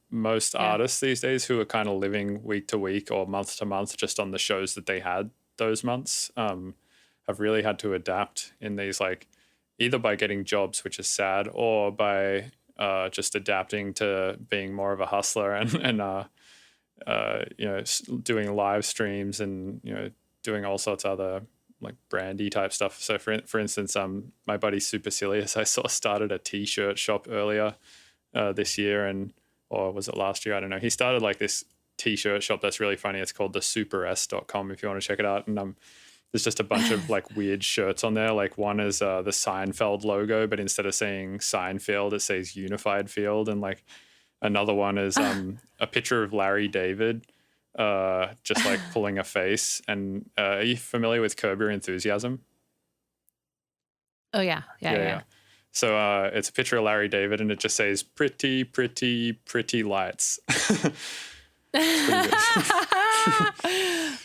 most artists these days who are kind of living week to week or month to month just on the shows that they had those months, have really had to adapt in these, like, either by getting jobs, which is sad, or by just adapting to being more of a hustler and doing live streams and doing all sorts of other like brandy type stuff. So for instance, my buddy Supercilious, I saw started a t-shirt shop earlier this year, or was it last year? I don't know. He started like this t-shirt shop that's really funny. It's called the supers.com if you want to check it out. And there's just a bunch of like weird shirts on there. Like one is the Seinfeld logo, but instead of saying Seinfeld, it says Unified Field. And like another one is a picture of Larry David just like pulling a face. And are you familiar with Curb Your Enthusiasm? Oh yeah. So it's a picture of Larry David and it just says pretty, pretty, pretty lights.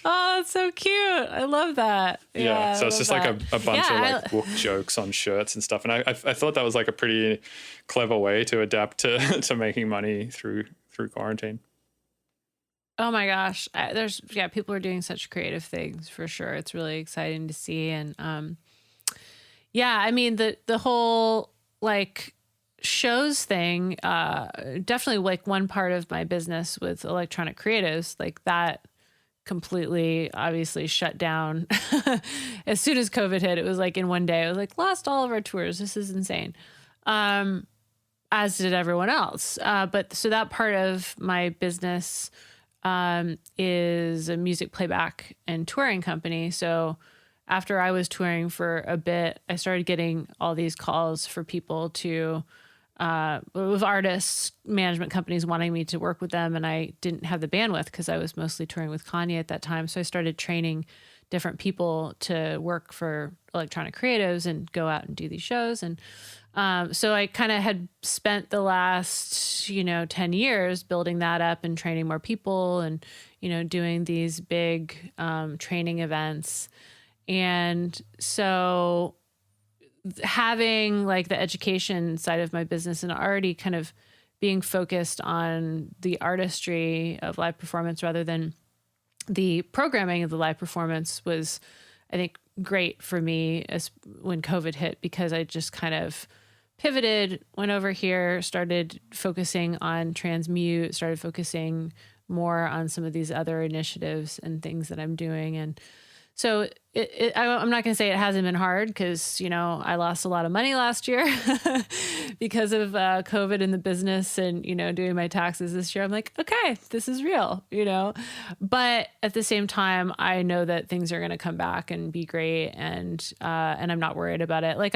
Oh, it's so cute. I love that. Yeah. So it's just like a bunch of like book jokes on shirts and stuff. And I thought that was like a pretty clever way to adapt to making money through quarantine. Oh my gosh. People are doing such creative things for sure. It's really exciting to see. And I mean the whole like shows thing, definitely like one part of my business with electronic creatives, like that completely obviously shut down as soon as COVID hit. It was like in one day, I was like, lost all of our tours. This is insane. As did everyone else. But so that part of my business is a music playback and touring company. So after I was touring for a bit, I started getting all these calls for people to with artists, management companies wanting me to work with them. And I didn't have the bandwidth because I was mostly touring with Kanye at that time. So I started training different people to work for electronic creatives and go out and do these shows. And so I kind of had spent the last, 10 years building that up and training more people and, doing these big training events. And so having like the education side of my business and already kind of being focused on the artistry of live performance rather than the programming of the live performance was, I think, great for me as when COVID hit, because I just kind of pivoted, went over here, started focusing on Transmute, started focusing more on some of these other initiatives and things that I'm doing. And so I'm not going to say it hasn't been hard because, I lost a lot of money last year because of COVID in the business and, doing my taxes this year. I'm like, okay, this is real, but at the same time, I know that things are going to come back and be great. And I'm not worried about it. Like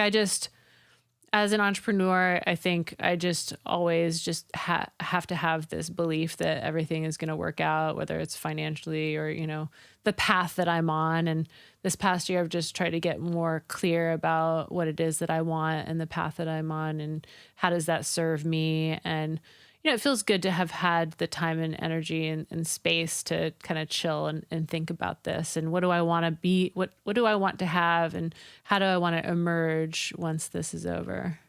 as an entrepreneur, I think I just always just have to have this belief that everything is going to work out, whether it's financially or, the path that I'm on. And this past year, I've just tried to get more clear about what it is that I want and the path that I'm on and how does that serve me. And, it feels good to have had the time and energy and space to kind of chill and think about this. And what do I want to be? What do I want to have? And how do I want to emerge once this is over?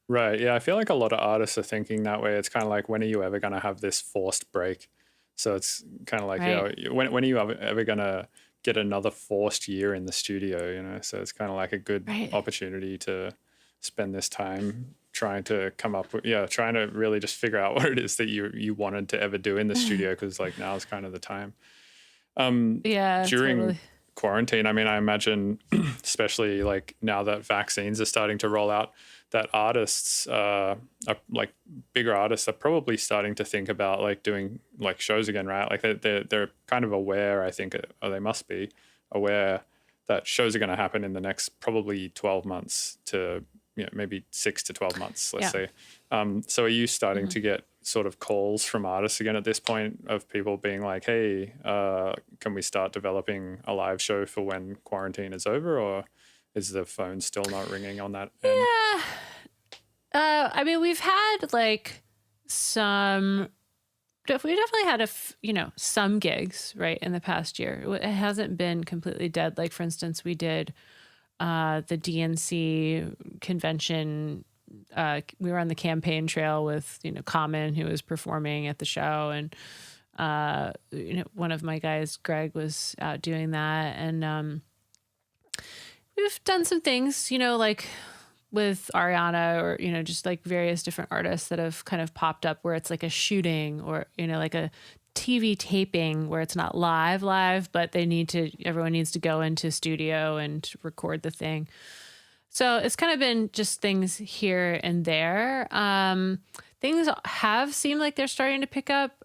Right. Yeah. I feel like a lot of artists are thinking that way. It's kind of like, when are you ever going to have this forced break? So it's kind of like, Right. when are you ever going to get another forced year in the studio? So it's kind of like a good Right. opportunity to spend this time trying to come up with, trying to really just figure out what it is that you wanted to ever do in the studio, because like now is kind of the time. Yeah. During Totally. quarantine, I mean, I imagine, especially like now that vaccines are starting to roll out, that artists are like bigger artists are probably starting to think about like doing like shows again, right? Like they're kind of aware, I think, or they must be aware that shows are going to happen in the next probably 12 months to maybe 6 to 12 months, let's say. So are you starting to get sort of calls from artists again at this point of people being like, hey, can we start developing a live show for when quarantine is over? Or is the phone still not ringing on that end? Yeah. I mean, we've had like we definitely had some gigs, right, in the past year. It hasn't been completely dead. Like, for instance, we did the DNC convention. We were on the campaign trail with, Common, who was performing at the show. And, one of my guys, Greg, was out doing that. And we've done some things, like with Ariana or, just like various different artists that have kind of popped up where it's like a shooting or, like a TV taping where it's not live, but everyone needs to go into studio and record the thing. So it's kind of been just things here and there. Things have seemed like they're starting to pick up.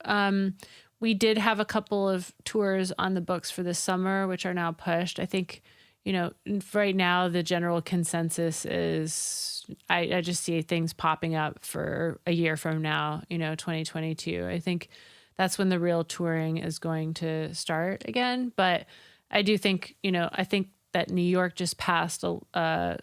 We did have a couple of tours on the books for this summer, which are now pushed. I think, right now the general consensus is I just see things popping up for a year from now, 2022. I think that's when the real touring is going to start again. But I do think, I think that New York just passed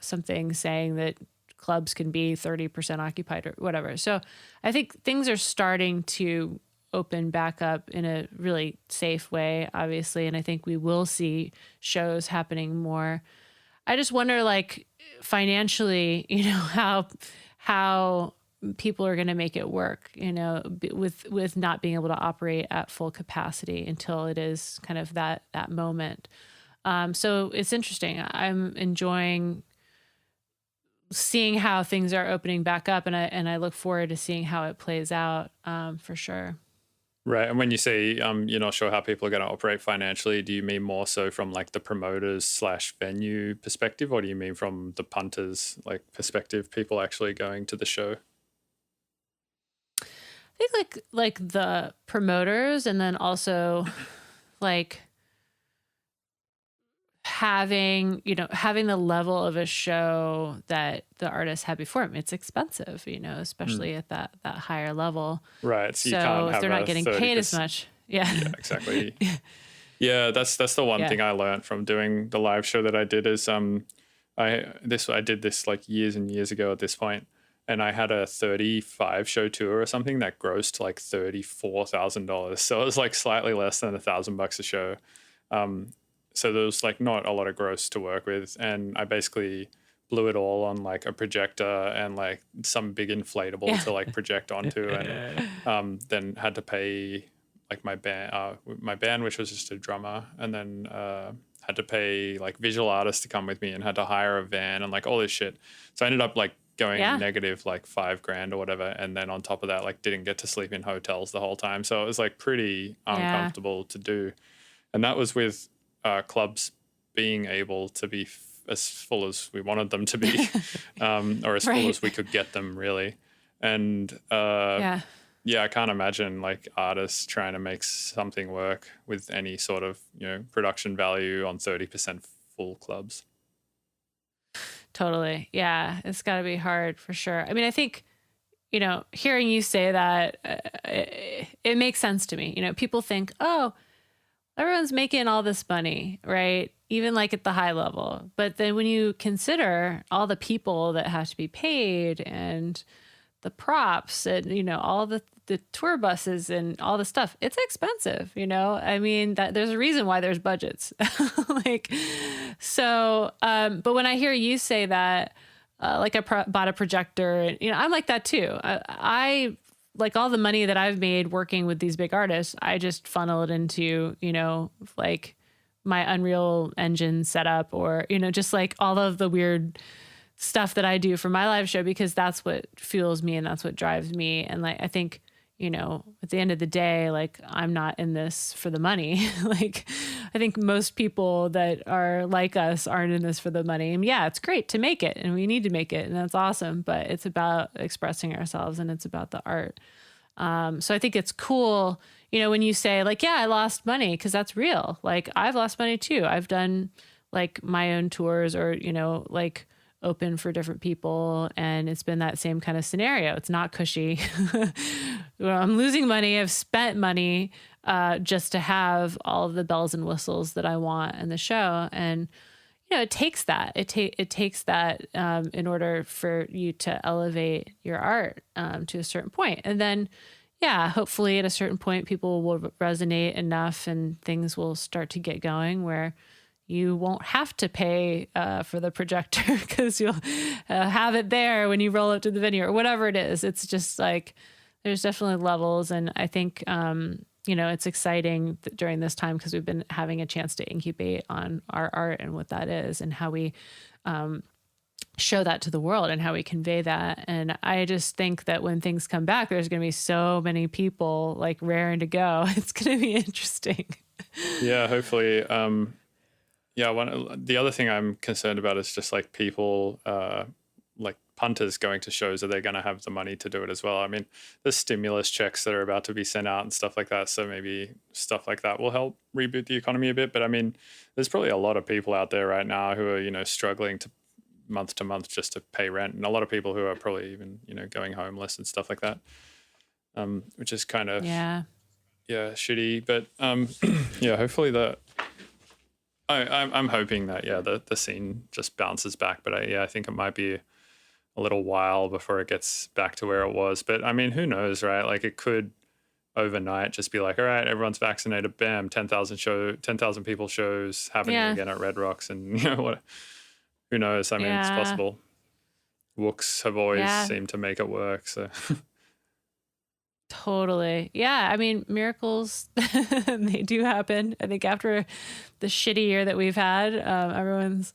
something saying that clubs can be 30% occupied or whatever. So I think things are starting to open back up in a really safe way, obviously. And I think we will see shows happening more. I just wonder, like, financially, how people are going to make it work, with not being able to operate at full capacity until it is kind of that moment. So it's interesting. I'm enjoying seeing how things are opening back up, and I look forward to seeing how it plays out, for sure. Right. And when you say you're not sure how people are going to operate financially, do you mean more so from like the promoters / venue perspective, or do you mean from the punters perspective, people actually going to the show? I think like the promoters, and then also like having the level of a show that the artists had before them. It's expensive, especially at that higher level. Right. So you So can't if have they're not getting 30%. paid as much. Yeah. Yeah, exactly. Yeah, that's the one thing I learned from doing the live show that I did is I did this like years and years ago at this point, and I had a 35 show tour or something that grossed like $34,000. So it was like slightly less than $1,000 a show. So there was like not a lot of gross to work with, and I basically blew it all on like a projector and like some big inflatable to like project onto, and then had to pay like my band, which was just a drummer, and then had to pay like visual artists to come with me, and had to hire a van and like all this shit. So I ended up like going negative like $5,000 or whatever, and then on top of that, like didn't get to sleep in hotels the whole time. So it was like pretty uncomfortable to do, and that was with clubs being able to be as full as we wanted them to be, or as full as we could get them, really. And I can't imagine like artists trying to make something work with any sort of, you know, production value on 30% full clubs. Totally. Yeah. It's got to be hard for sure. I mean, I think, you know, hearing you say that, it makes sense to me. You know, people think, oh, everyone's making all this money, right? Even like at the high level. But then when you consider all the people that have to be paid and the props and, you know, all the tour buses and all the stuff, it's expensive, you know? I mean, that there's a reason why there's budgets. Like, so, but when I hear you say that, like I bought a projector, you know, I'm like that too. I like all the money that I've made working with these big artists, I just funnel it into, you know, like my Unreal Engine setup, or, you know, just like all of the weird stuff that I do for my live show, because that's what fuels me and that's what drives me. And like, I think, you know, at the end of the day, like I'm not in this for the money. Like I think most people that are like us aren't in this for the money. And yeah, it's great to make it and we need to make it and that's awesome, but it's about expressing ourselves and it's about the art. So I think it's cool, you know, when you say like, yeah, I lost money, because that's real. Like I've lost money too. I've done like my own tours, or, you know, like open for different people, and it's been that same kind of scenario. It's not cushy. Well, I'm losing money. I've spent money just to have all of the bells and whistles that I want in the show. And, you know, it takes that. It takes that in order for you to elevate your art to a certain point. And then, yeah, hopefully at a certain point, people will resonate enough and things will start to get going where you won't have to pay for the projector, because you'll have it there when you roll up to the venue or whatever it is. It's just like, there's definitely levels. And I think, you know, it's exciting during this time because we've been having a chance to incubate on our art and what that is and how we show that to the world and how we convey that. And I just think that when things come back, there's going to be so many people like raring to go. It's going to be interesting. Yeah, hopefully. The other thing I'm concerned about is just like people, like punters going to shows. Are they going to have the money to do it as well? I mean, there's stimulus checks that are about to be sent out and stuff like that. So maybe stuff like that will help reboot the economy a bit. But I mean, there's probably a lot of people out there right now who are, you know, struggling to month just to pay rent. And a lot of people who are probably even, you know, going homeless and stuff like that, which is kind of, shitty. But yeah, hopefully I'm hoping that, the scene just bounces back. But I think it might be a little while before it gets back to where it was. But I mean, who knows, right? Like it could overnight just be like, all right, everyone's vaccinated, bam, 10,000 people shows happening again at Red Rocks. And, you know, what? Who knows? I mean, it's possible. Wooks have always seemed to make it work. So totally. Yeah. I mean, miracles, they do happen. I think after the shitty year that we've had, everyone's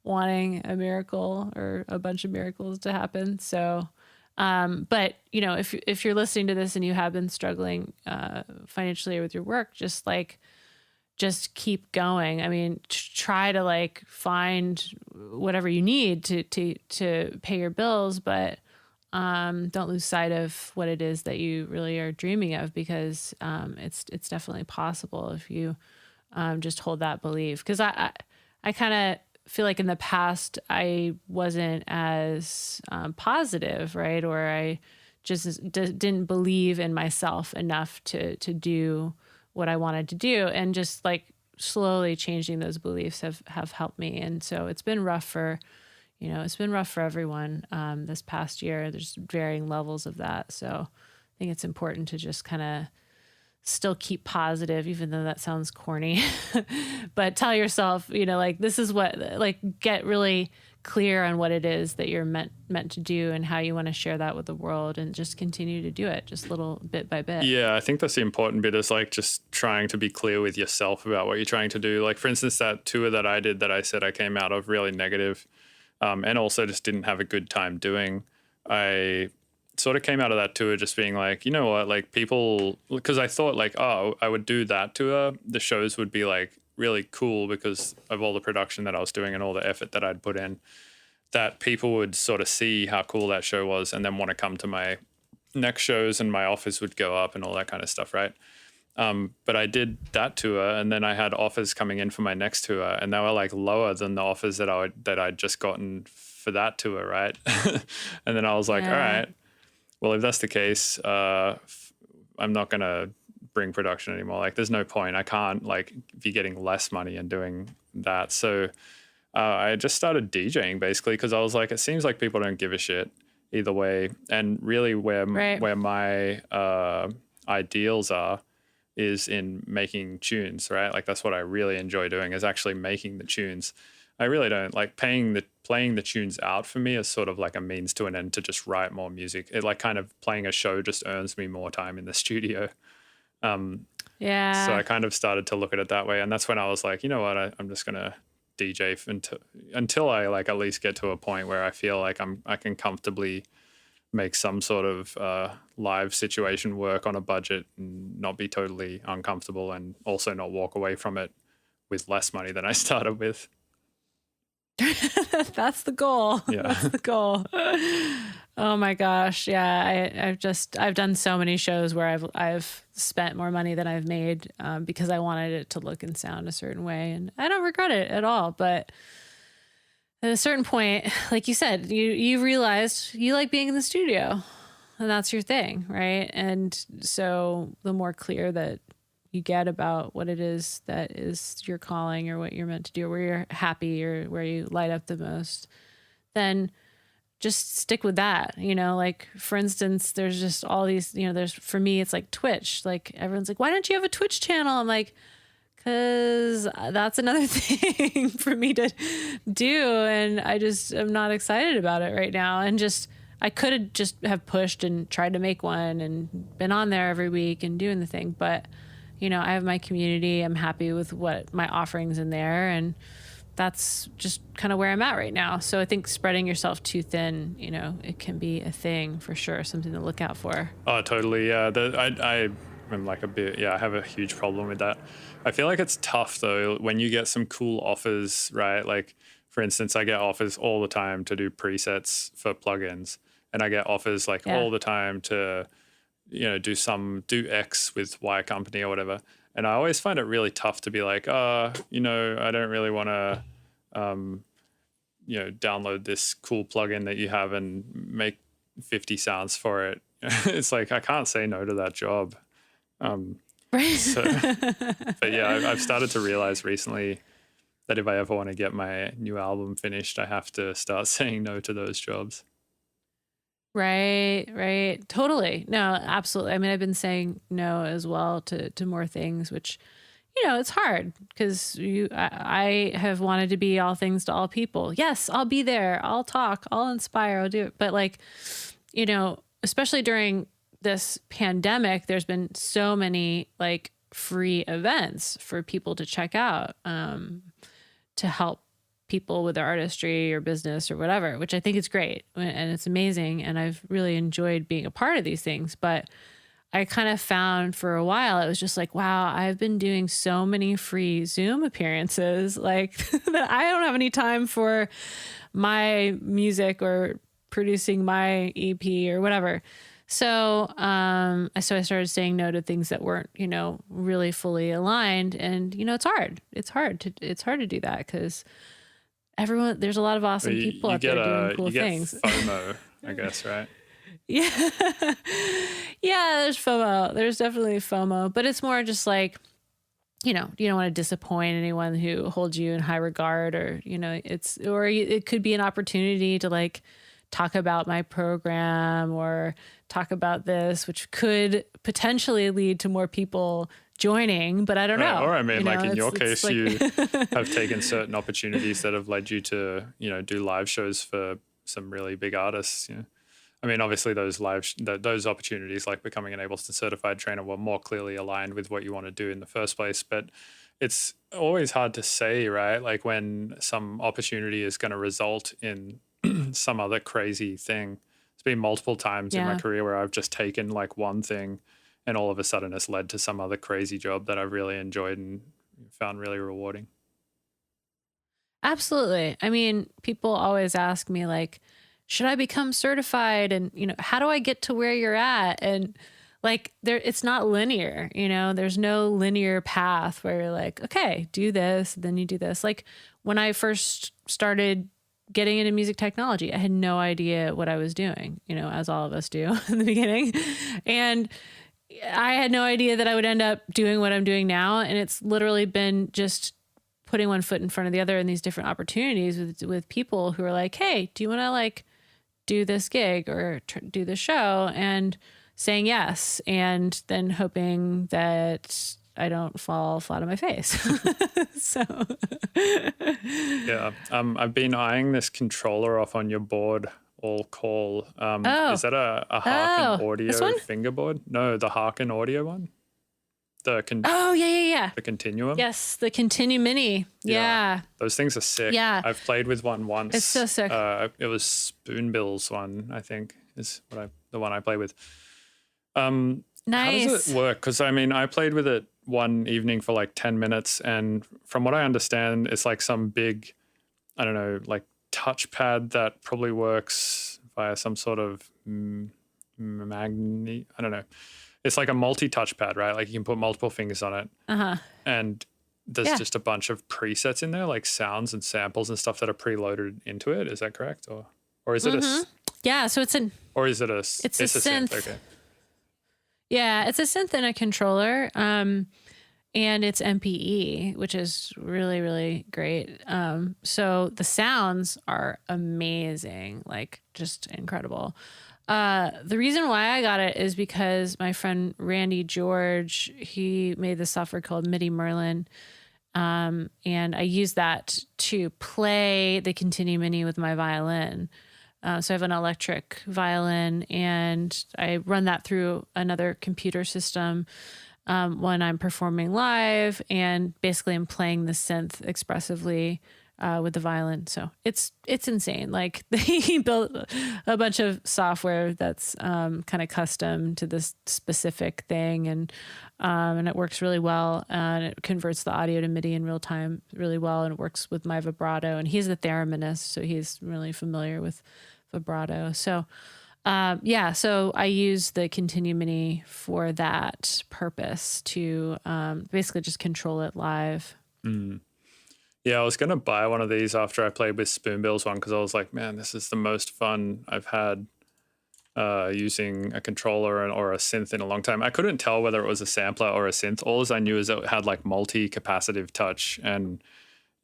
wanting a miracle or a bunch of miracles to happen. So, but you know, if you're listening to this and you have been struggling financially with your work, just keep going. I mean, try to like find whatever you need to pay your bills, but don't lose sight of what it is that you really are dreaming of, because it's definitely possible if you just hold that belief. Because I kind of feel like in the past I wasn't as positive, right? Or I just didn't believe in myself enough to do what I wanted to do, and just like slowly changing those beliefs have helped me. And so it's been rough for everyone this past year. There's varying levels of that. So I think it's important to just kind of still keep positive, even though that sounds corny, but tell yourself, you know, like this is what, like get really clear on what it is that you're meant to do and how you want to share that with the world, and just continue to do it just little bit by bit. Yeah, I think that's the important bit, is like just trying to be clear with yourself about what you're trying to do. Like for instance, that tour that I did that I said I came out of really negative, and also just didn't have a good time doing. I sort of came out of that tour just being like, you know what, like people, because I thought like, oh, I would do that tour. The shows would be like really cool because of all the production that I was doing and all the effort that I'd put in, that people would sort of see how cool that show was and then want to come to my next shows and my offers would go up and all that kind of stuff, right? But I did that tour and then I had offers coming in for my next tour and they were like lower than the offers that I'd just gotten for that tour, right? And then I was like, all right, well, if that's the case, I'm not gonna bring production anymore. Like, there's no point. I can't like be getting less money and doing that. So I just started DJing basically because I was like, it seems like people don't give a shit either way. And really, where my ideals are is in making tunes, right? Like that's what I really enjoy doing is actually making the tunes. I really don't like playing the tunes out for me is sort of like a means to an end to just write more music. It like kind of playing a show just earns me more time in the studio. So I kind of started to look at it that way. And that's when I was like, you know what, I'm just going to DJ until I like at least get to a point where I feel like I can comfortably make some sort of live situation work on a budget and not be totally uncomfortable and also not walk away from it with less money than I started with. That's the goal. Yeah. That's the goal. Oh my gosh. Yeah. I've done so many shows where I've spent more money than I've made because I wanted it to look and sound a certain way. And I don't regret it at all. But at a certain point, like you said, you realized you like being in the studio and that's your thing. Right. And so the more clear that you get about what it is that is your calling or what you're meant to do, or where you're happy or where you light up the most, then just stick with that. You know, like for instance, there's just all these, you know, there's, for me, it's like Twitch, like everyone's like, why don't you have a Twitch channel? I'm like, cause that's another thing for me to do. And I just am not excited about it right now. And just, I could have just have pushed and tried to make one and been on there every week and doing the thing. But you know, I have my community. I'm happy with what my offerings in there. And that's just kind of where I'm at right now. So I think spreading yourself too thin, you know, it can be a thing for sure. Something to look out for. Oh, totally. Yeah. I am like I have a huge problem with that. I feel like it's tough though, when you get some cool offers, right? Like for instance, I get offers all the time to do presets for plugins and I get offers like all the time to, you know, do X with Y company or whatever. And I always find it really tough to be like, you know, I don't really want to, you know, download this cool plugin that you have and make 50 sounds for it. It's like, I can't say no to that job. Right. So, but yeah, I've started to realize recently that if I ever want to get my new album finished, I have to start saying no to those jobs. Right. Totally. No, absolutely. I mean, I've been saying no as well to more things, which, you know, it's hard because I have wanted to be all things to all people. Yes, I'll be there. I'll talk. I'll inspire. I'll do it. But like, you know, especially during this pandemic, there's been so many like free events for people to check out to help people with their artistry or business or whatever, which I think is great and it's amazing. And I've really enjoyed being a part of these things. But I kind of found for a while, it was just like, wow, I've been doing so many free Zoom appearances, like that I don't have any time for my music or producing my EP or whatever. So I started saying no to things that weren't, you know, really fully aligned. And, you know, it's hard. It's hard to do that because there's a lot of awesome people out there doing cool things. FOMO, I guess, right? Yeah. Yeah, there's FOMO. There's definitely FOMO, but it's more just like, you know, you don't want to disappoint anyone who holds you in high regard or, you know, it could be an opportunity to like talk about my program or talk about this, which could potentially lead to more people joining, but I don't know. Or I mean, like in your case, like... you have taken certain opportunities that have led you to, you know, do live shows for some really big artists. You know, I mean, obviously those those opportunities, like becoming an Ableton Certified Trainer, were more clearly aligned with what you want to do in the first place. But it's always hard to say, right? Like when some opportunity is going to result in some other crazy thing, it's been multiple times in my Yeah. career where I've just taken like one thing and all of a sudden it's led to some other crazy job that I've really enjoyed and found really rewarding. Absolutely. I mean, people always ask me like, should I become certified? And, how do I get to where you're at? And like it's not linear, there's no linear path where you're like, okay, do this, then you do this. Like when I first started getting into music technology, I had no idea what I was doing, as all of us do in the beginning. And I had no idea that I would end up doing what I'm doing now. And it's literally been just putting one foot in front of the other in these different opportunities with people who are like, hey, do you want to like do this gig or do this show? And saying yes, and then hoping that I don't fall flat on my face. So Yeah. I've been eyeing this controller off on your board all call. Is that a Harken audio fingerboard? No, the Harken audio one. Yeah. The Continuum. Yes, the Continuum Mini. Yeah. Those things are sick. Yeah. I've played with one once. It's so sick. It was Spoonbill's one, I think, is the one I play with. Nice. How does it work? Because I played with it one evening for like 10 minutes, and from what I understand, it's like some big, I don't know, like touchpad that probably works via some sort of magnet. I don't know. It's like a multi-touchpad, right? Like you can put multiple fingers on it, and there's just a bunch of presets in there, like sounds and samples and stuff that are preloaded into it. Is that correct, or is it a? Yeah, so it's a synth. Okay. Yeah, it's a synth and a controller, and it's MPE, which is really, really great. So the sounds are amazing, like just incredible. The reason why I got it is because my friend Randy George, he made this software called MIDI Merlin, and I use that to play the Continuum Mini with my violin. So I have an electric violin, and I run that through another computer system when I'm performing live, and basically I'm playing the synth expressively with the violin. So it's insane. Like he built a bunch of software that's kind of custom to this specific thing, and it works really well, and it converts the audio to MIDI in real time really well, and it works with my vibrato. And he's a thereminist, so he's really familiar with vibrato. So so I use the Continuum Mini for that purpose to basically just control it live. Yeah, I was going to buy one of these after I played with Spoonbill's one, because I was like, man, this is the most fun I've had using a controller or a synth in a long time. I couldn't tell whether it was a sampler or a synth. All I knew is it had like multi-capacitive touch, and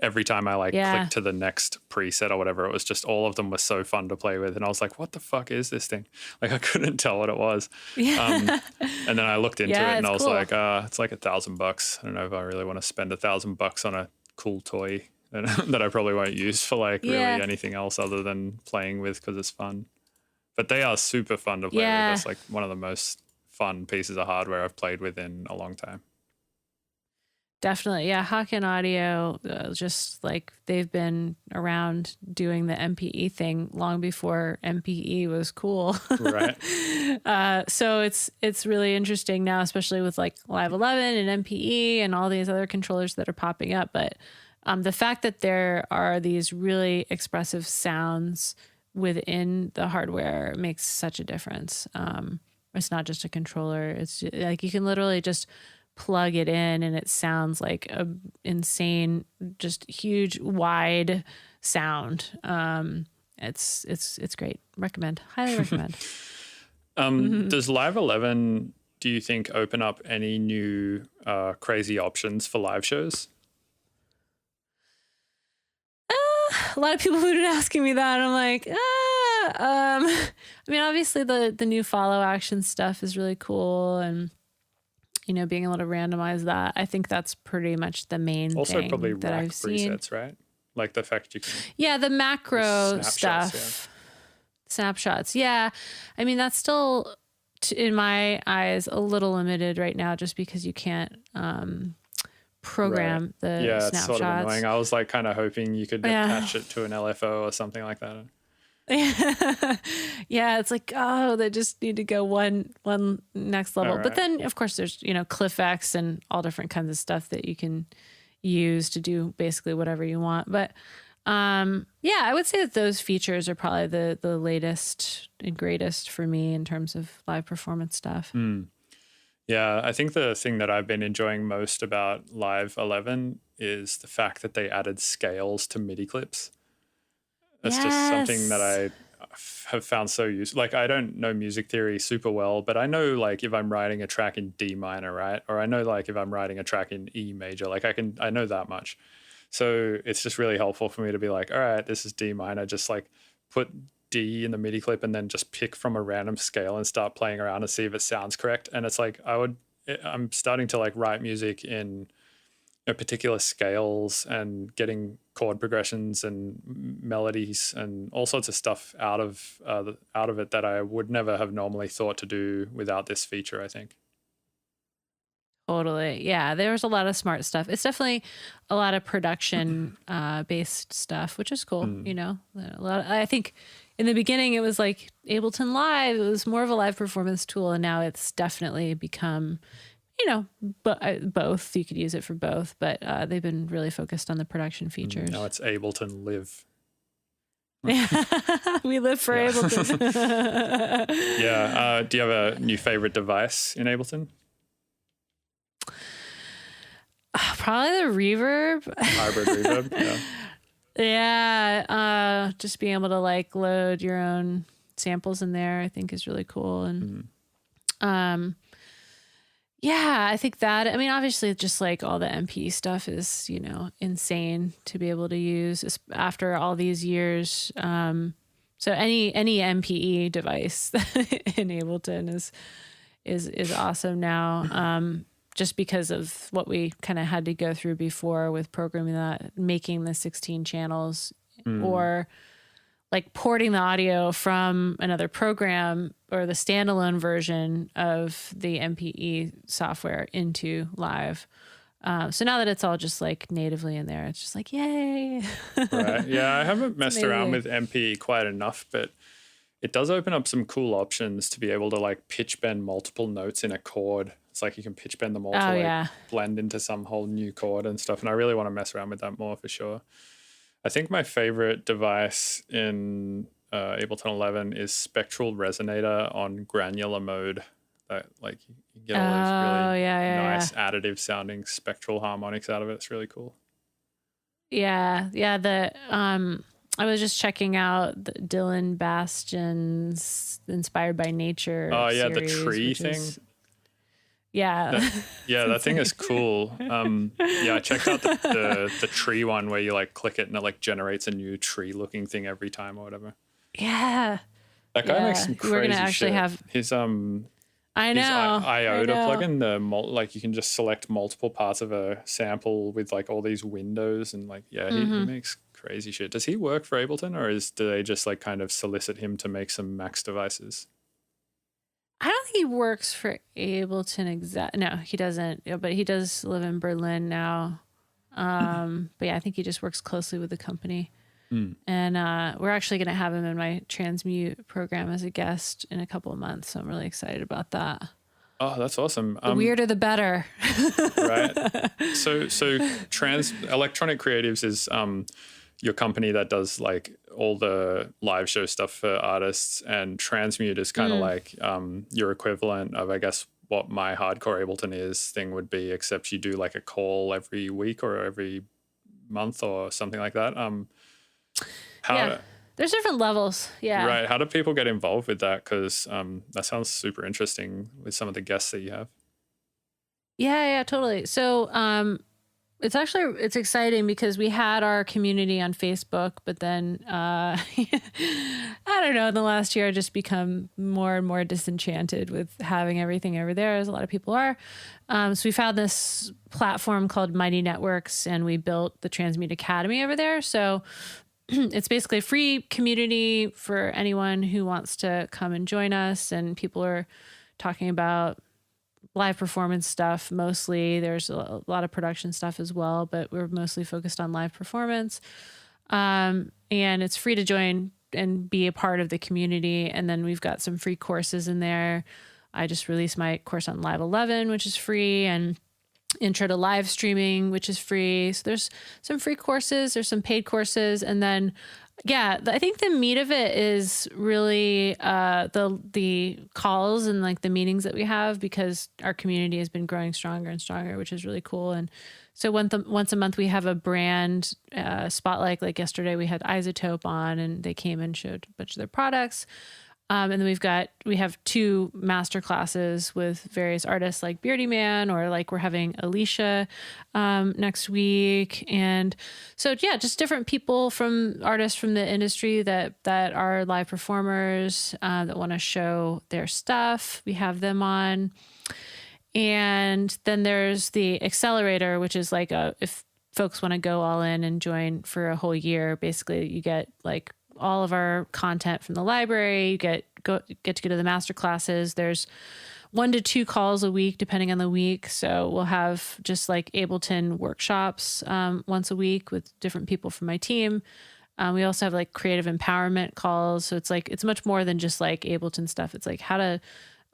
every time I clicked to the next preset or whatever, it was just all of them were so fun to play with. And I was like, what the fuck is this thing? Like I couldn't tell what it was. And then I looked into it and I was cool. Like, it's like $1,000. I don't know if I really want to spend $1,000 on a cool toy that I probably won't use for really anything else other than playing with because it's fun. But they are super fun to play with. That's like one of the most fun pieces of hardware I've played with in a long time. Definitely. Yeah. Harken Audio, just like they've been around doing the MPE thing long before MPE was cool. Right. So it's really interesting now, especially with like Live 11 and MPE and all these other controllers that are popping up. But the fact that there are these really expressive sounds within the hardware makes such a difference. It's not just a controller. It's like you can literally just plug it in and it sounds like a insane, just huge, wide sound. It's great. Recommend. Highly recommend. Does Live 11, do you think, open up any new crazy options for live shows? A lot of people have been asking me that. I'm like, I mean, obviously the new follow action stuff is really cool, and being able to randomize that, I think that's pretty much the main also thing probably that rack I've seen. Presets, right? Like the fact you can. Yeah, the macro stuff. Snapshots. Yeah. I mean, that's still, in my eyes, a little limited right now just because you can't program the snapshots. It's sort of annoying. I was like kind of hoping you could attach it to an LFO or something like that. Yeah, it's like, oh, they just need to go one next level. All But right. then, of course, there's, CliffX and all different kinds of stuff that you can use to do basically whatever you want. But yeah, I would say that those features are probably the latest and greatest for me in terms of live performance stuff. Yeah, I think the thing that I've been enjoying most about Live 11 is the fact that they added scales to MIDI clips. That's just something that I have found so useful. Like, I don't know music theory super well, but I know, like, if I'm writing a track in D minor, right? Or I know, like, if I'm writing a track in E major, like, I know that much. So it's just really helpful for me to be like, all right, this is D minor, just like put D in the MIDI clip and then just pick from a random scale and start playing around and see if it sounds correct. And it's like, I'm starting to like write music in particular scales and getting chord progressions and melodies and all sorts of stuff out of it that I would never have normally thought to do without this feature, I think. Totally. Yeah, there was a lot of smart stuff. It's definitely a lot of production based stuff, which is cool. I think in the beginning it was like Ableton Live. It was more of a live performance tool, and now it's definitely become, both. You could use it for both, but they've been really focused on the production features. Now it's Ableton Live. We live for Ableton. Yeah. Do you have a new favorite device in Ableton? Probably the reverb. Hybrid reverb. Yeah. Yeah, just being able to like load your own samples in there, I think is really cool. And yeah, I think that, I mean, obviously just like all the MP stuff is, insane to be able to use after all these years. So any MPE device in Ableton is awesome now. Just because of what we kind of had to go through before with programming that, making the 16 channels or like porting the audio from another program or the standalone version of the MPE software into Live. So now that it's all just like natively in there, it's just like, yay. Right. Yeah, I haven't messed around with MPE quite enough, but it does open up some cool options to be able to like pitch bend multiple notes in a chord. It's like you can pitch bend them all to blend into some whole new chord and stuff. And I really want to mess around with that more for sure. I think my favorite device in Ableton 11 is Spectral Resonator on granular mode. That like you get all these really nice additive sounding spectral harmonics out of it. It's really cool. Yeah. Yeah. I was just checking out the Dylan Bastian's Inspired by Nature. Oh yeah, series, the tree thing. That thing is cool. I checked out the tree one where you like click it and it like generates a new tree looking thing every time or whatever. Yeah. That guy makes some crazy We're gonna actually shit. have His I know. His IOTA plugin, like you can just select multiple parts of a sample with like all these windows and like he makes crazy shit. Does he work for Ableton, or do they just like kind of solicit him to make some Max devices? I don't think he works for Ableton No, he doesn't. But he does live in Berlin now. But yeah, I think he just works closely with the company. And we're actually going to have him in my Transmute program as a guest in a couple of months. So I'm really excited about that. Oh, that's awesome. The weirder, the better. Right. So Electronic Creatives is your company that does like all the live show stuff for artists, and Transmute is kind of like your equivalent of, I guess, what my Hardcore Ableton is thing would be, except you do like a call every week or every month or something like that. There's different levels. Yeah. Right. How do people get involved with that? Because that sounds super interesting with some of the guests that you have. Yeah, totally. So it's exciting because we had our community on Facebook, but then I don't know, in the last year I just become more and more disenchanted with having everything over there, as a lot of people are. So we found this platform called Mighty Networks, and we built the Transmute Academy over there. So it's basically a free community for anyone who wants to come and join us, and people are talking about live performance stuff mostly. There's a lot of production stuff as well, but we're mostly focused on live performance. And it's free to join and be a part of the community. And then we've got some free courses in there. I just released my course on Live 11, which is free, and Intro to Live Streaming, which is free. So there's some free courses, there's some paid courses, and then I think the meat of it is really the calls and like the meetings that we have, because our community has been growing stronger and stronger, which is really cool. And so once a month we have a brand spotlight. Like yesterday we had Isotope on, and they came and showed a bunch of their products. And then we have 2 master classes with various artists like Beardy Man, or like we're having Alicia next week. And so, just different people artists from the industry that are live performers that want to show their stuff. We have them on. And then there's the Accelerator, which is like if folks want to go all in and join for a whole year, basically you get like all of our content from the library. You get to go to the master classes. There's 1 to 2 calls a week, depending on the week. So we'll have just like Ableton workshops once a week with different people from my team. We also have like creative empowerment calls. So it's much more than just like Ableton stuff. It's like how to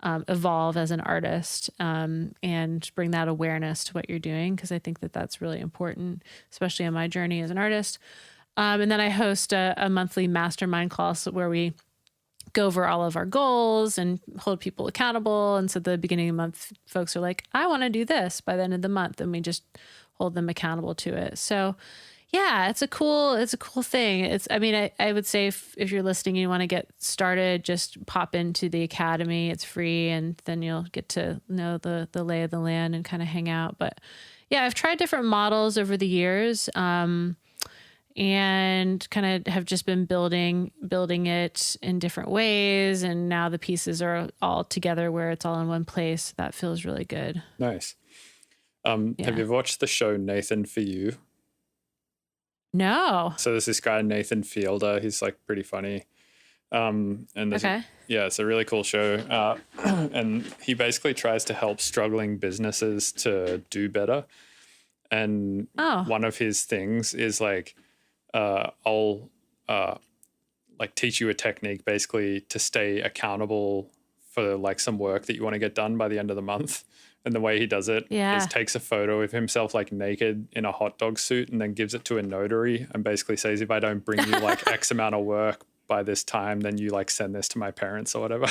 evolve as an artist and bring that awareness to what you're doing, because I think that that's really important, especially on my journey as an artist. And then I host a monthly mastermind call where we go over all of our goals and hold people accountable. And so at the beginning of the month, folks are like, I want to do this by the end of the month. And we just hold them accountable to it. So yeah, it's a cool thing. I would say if you're listening and you want to get started, just pop into the Academy. It's free. And then you'll get to know the lay of the land and kind of hang out. But yeah, I've tried different models over the years. And kind of have just been building it in different ways. And now the pieces are all together where it's all in one place. That feels really good. Nice. Have you ever watched the show Nathan For You? No. So there's this guy, Nathan Fielder. He's like pretty funny. And there's it's a really cool show. And he basically tries to help struggling businesses to do better. And one of his things is like, I'll like teach you a technique basically to stay accountable for like some work that you want to get done by the end of the month. And the way he does it is takes a photo of himself like naked in a hot dog suit and then gives it to a notary and basically says, if I don't bring you like X amount of work by this time, then you like send this to my parents or whatever.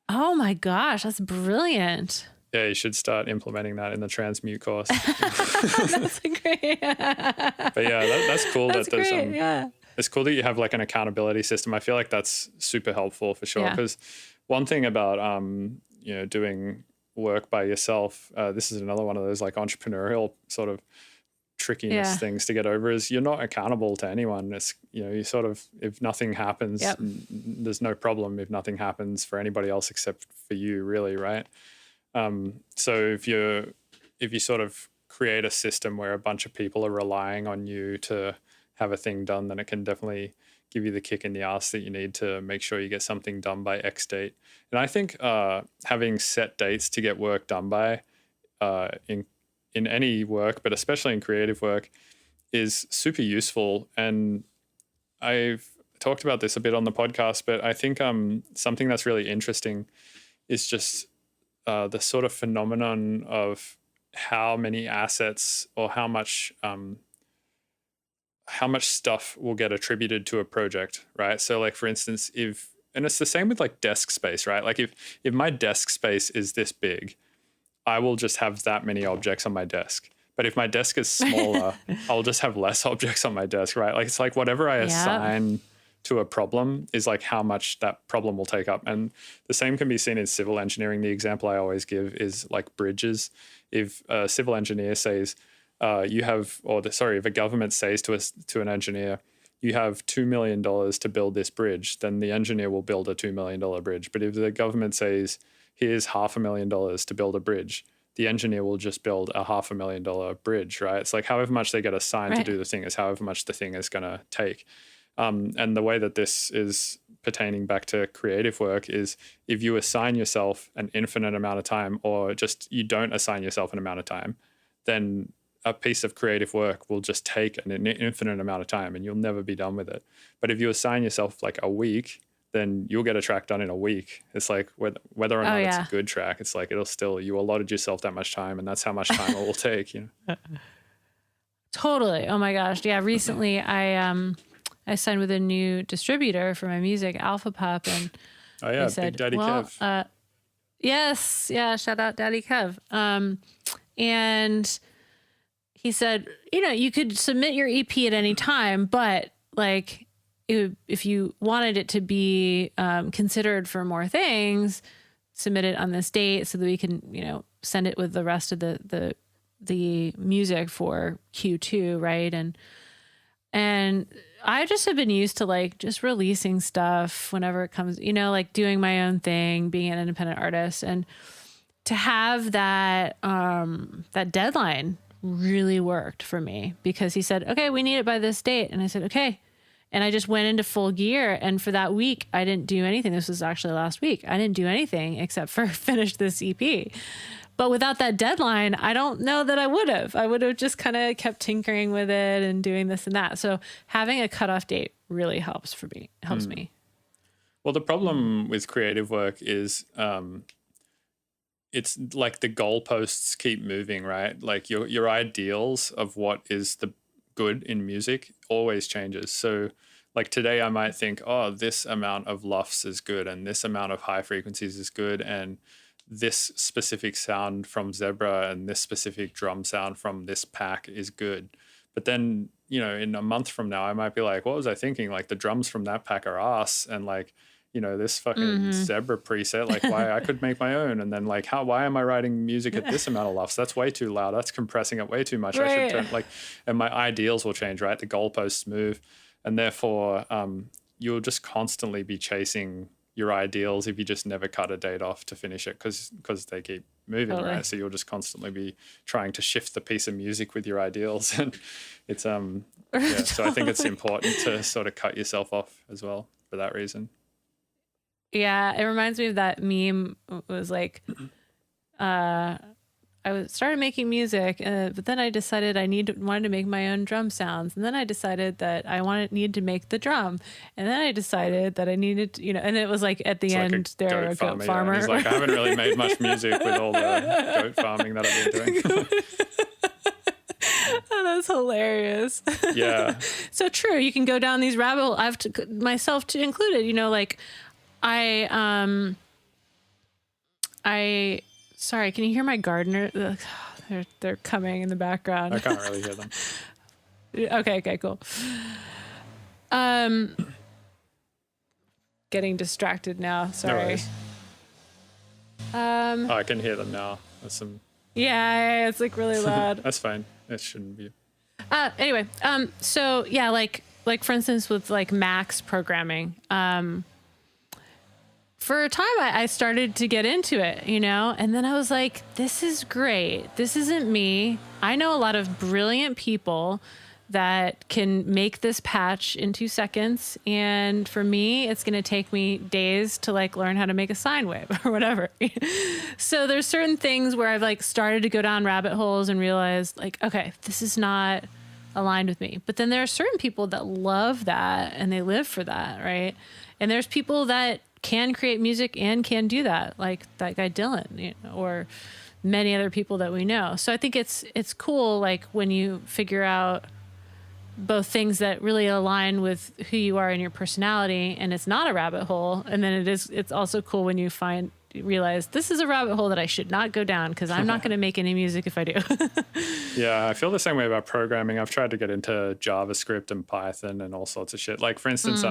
Oh my gosh, that's brilliant. Yeah, you should start implementing that in the Transmute course. That's great. But yeah, that's cool. That's that there's great. It's cool that you have like an accountability system. I feel like that's super helpful for sure. Because one thing about doing work by yourself, this is another one of those like entrepreneurial sort of trickiness things to get over, is you're not accountable to anyone. It's you sort of, if nothing happens, there's no problem if nothing happens for anybody else except for you, really, right? So if you sort of create a system where a bunch of people are relying on you to have a thing done, then it can definitely give you the kick in the ass that you need to make sure you get something done by X date. And I think having set dates to get work done by in any work, but especially in creative work, is super useful. And I've talked about this a bit on the podcast, but I think something that's really interesting is just the sort of phenomenon of how many assets or how much stuff will get attributed to a project, right? So like, for instance, and it's the same with like desk space, right? Like if my desk space is this big, I will just have that many objects on my desk. But if my desk is smaller, I'll just have less objects on my desk, right? Like it's like whatever I assign to a problem is like how much that problem will take up. And the same can be seen in civil engineering. The example I always give is like bridges. If a civil engineer says if a government says to an engineer, you have $2 million to build this bridge, then the engineer will build a $2 million bridge. But if the government says, here's $500,000 to build a bridge, the engineer will just build a $500,000 bridge, right? It's like however much they get assigned to do the thing is however much the thing is going to take. And the way that this is pertaining back to creative work is if you assign yourself an infinite amount of time, or just you don't assign yourself an amount of time, then a piece of creative work will just take an infinite amount of time and you'll never be done with it. But if you assign yourself like a week, then you'll get a track done in a week. It's like whether or not it's a good track, it's like you allotted yourself that much time, and that's how much time it will take, you know? Totally. Oh my gosh. Yeah. Recently I signed with a new distributor for my music, Alpha Pup, and he said, Big Daddy Kev. Yes. Yeah. Shout out Daddy Kev. And he said, you could submit your EP at any time, but like, if you wanted it to be considered for more things, submit it on this date so that we can, send it with the rest of the music for Q2, right? And I just have been used to like just releasing stuff whenever it comes, like doing my own thing, being an independent artist, and to have that that deadline really worked for me, because he said, okay, we need it by this date, and I said, okay. And I just went into full gear. And for that week, I didn't do anything. This was actually last week. I didn't do anything except for finish this EP. But without that deadline, I don't know that I would have. I would have just kind of kept tinkering with it and doing this and that. So having a cutoff date really helps me. Well, the problem with creative work is it's like the goalposts keep moving, right? Like your ideals of what is the good in music always changes. So like today I might think, oh, this amount of lofts is good and this amount of high frequencies is good, and this specific sound from Zebra and this specific drum sound from this pack is good. But then, in a month from now, I might be like, what was I thinking? Like the drums from that pack are ass, and like, this fucking Zebra preset, like why I could make my own. And then like, why am I writing music at this amount of lofts? That's way too loud. That's compressing it way too much. Right. I should turn and my ideals will change, right? The goalposts move. And therefore you'll just constantly be chasing your ideals if you just never cut a date off to finish it, because they keep moving, Totally. right? So you'll just constantly be trying to shift the piece of music with your ideals. And it's, so I think it's important to sort of cut yourself off as well for that reason. Yeah, it reminds me of that meme. It was like, I started making music, but then I decided I wanted to make my own drum sounds, and then I decided that I needed to make the drum, and then I decided that I needed to, and it was like at the end they're a goat farmer. Yeah. He's like, I haven't really made much music with all the goat farming that I've been doing. Oh, that's hilarious. Yeah. So true. You can go down these rabbit holes. I've myself to included. Like sorry, can you hear my gardener? Ugh, they're coming in the background. I can't really hear them. Okay, cool. Getting distracted now. Sorry. No I can hear them now. There's some. Yeah, it's like really loud. That's fine. It shouldn't be. Anyway, so yeah, like for instance with like Max programming, for a time I started to get into it, and then I was like, this is great. This isn't me. I know a lot of brilliant people that can make this patch in 2 seconds. And for me, it's going to take me days to like learn how to make a sine wave or whatever. So there's certain things where I've like started to go down rabbit holes and realized like, okay, this is not aligned with me. But then there are certain people that love that and they live for that. Right. And there's people that can create music and can do that, like that guy Dylan, or many other people that we know. So I think it's cool, like when you figure out both things that really align with who you are and your personality, and it's not a rabbit hole. And then it's also cool when you realize this is a rabbit hole that I should not go down, because I'm not going to make any music if I do. Yeah, I feel the same way about programming. I've tried to get into JavaScript and Python and all sorts of shit. Like for instance,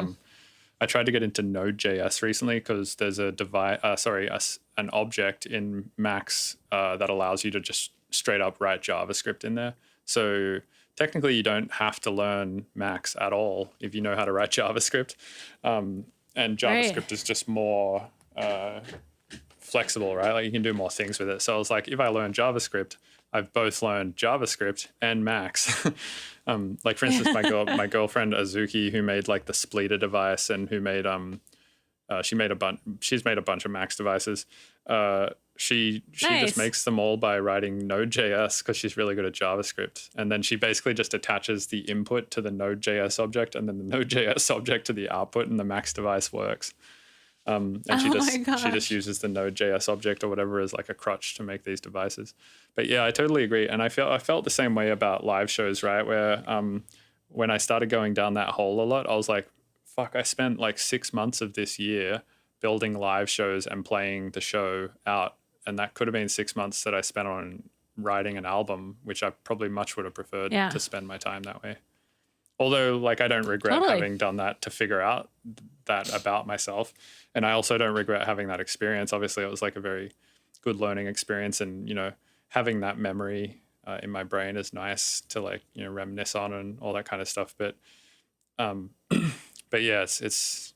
I tried to get into Node.js recently because there's an object in Max that allows you to just straight up write JavaScript in there. So technically you don't have to learn Max at all if you know how to write JavaScript. And JavaScript is just more flexible, right? Like you can do more things with it. So I was like, if I learn JavaScript, I've both learned JavaScript and Max. Like for instance, my girlfriend Azuki, who made like the splitter device and who made She's made a bunch of Max devices. She Nice. just makes them all by writing Node.js because she's really good at JavaScript. And then she basically just attaches the input to the Node.js object and then the Node.js object to the output, and the Max device works. And she just uses the Node.js object or whatever as like a crutch to make these devices. But yeah, I totally agree. And I felt the same way about live shows, right? Where when I started going down that hole a lot, I was like, fuck, I spent like 6 months of this year building live shows and playing the show out. And that could have been 6 months that I spent on writing an album, which I probably much would have preferred to spend my time that way. Although, like, I don't regret having done that to figure out that about myself. And I also don't regret having that experience. Obviously, it was like a very good learning experience. And, you know, having that memory in my brain is nice to, like, you know, reminisce on and all that kind of stuff. But yeah, it's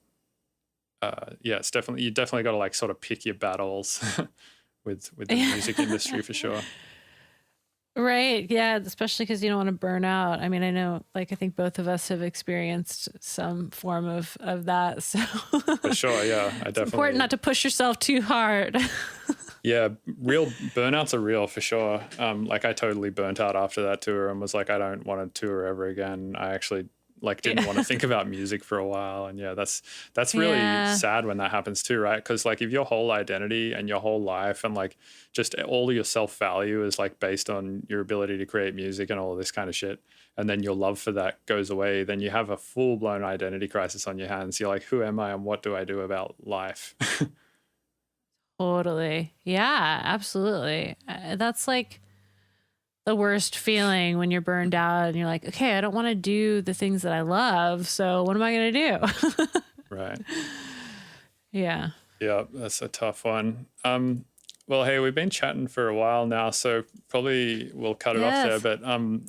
definitely, you definitely got to like sort of pick your battles with the music industry for sure. Right. Yeah. Especially because you don't want to burn out. I mean, I know, like, I think both of us have experienced some form of that. So for sure. Yeah. It's important not to push yourself too hard. Yeah. Real burnouts are real for sure. Like, I totally burnt out after that tour and was like, I don't want to tour ever again. I actually like didn't want to think about music for a while. And yeah, that's really sad when that happens too, right? Because like if your whole identity and your whole life and like just all your self-value is like based on your ability to create music and all of this kind of shit, and then your love for that goes away, then you have a full-blown identity crisis on your hands. You're like, who am I and what do I do about life? Totally. Yeah, absolutely. That's like the worst feeling when you're burned out and you're like, okay, I don't want to do the things that I love. So what am I going to do? Right. Yeah. Yeah, that's a tough one. Well, hey, we've been chatting for a while now, so probably we'll cut it off there. But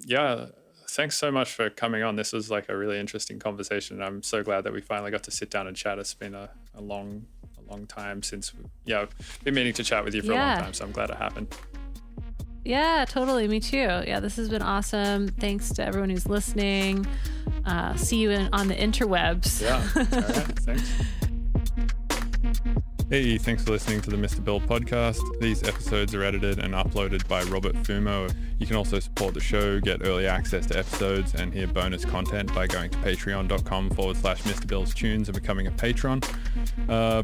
yeah, thanks so much for coming on. This was like a really interesting conversation. I'm so glad that we finally got to sit down and chat. It's been a long time since, I've been meaning to chat with you for a long time, so I'm glad it happened. Yeah, totally. Me too. Yeah, this has been awesome. Thanks to everyone who's listening. See you on the interwebs. Yeah. All right. Thanks. Hey, thanks for listening to the Mr. Bill podcast. These episodes are edited and uploaded by Robert Fumo. You can also support the show, get early access to episodes, and hear bonus content by going to patreon.com/Mr. Bill's Tunes and becoming a patron.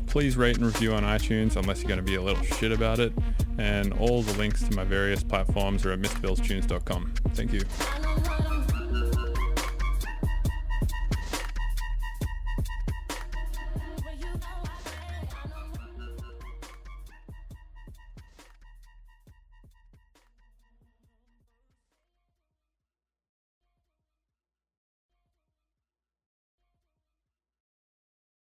Please rate and review on iTunes unless you're going to be a little shit about it. And all the links to my various platforms are at MrBillsTunes.com. Thank you.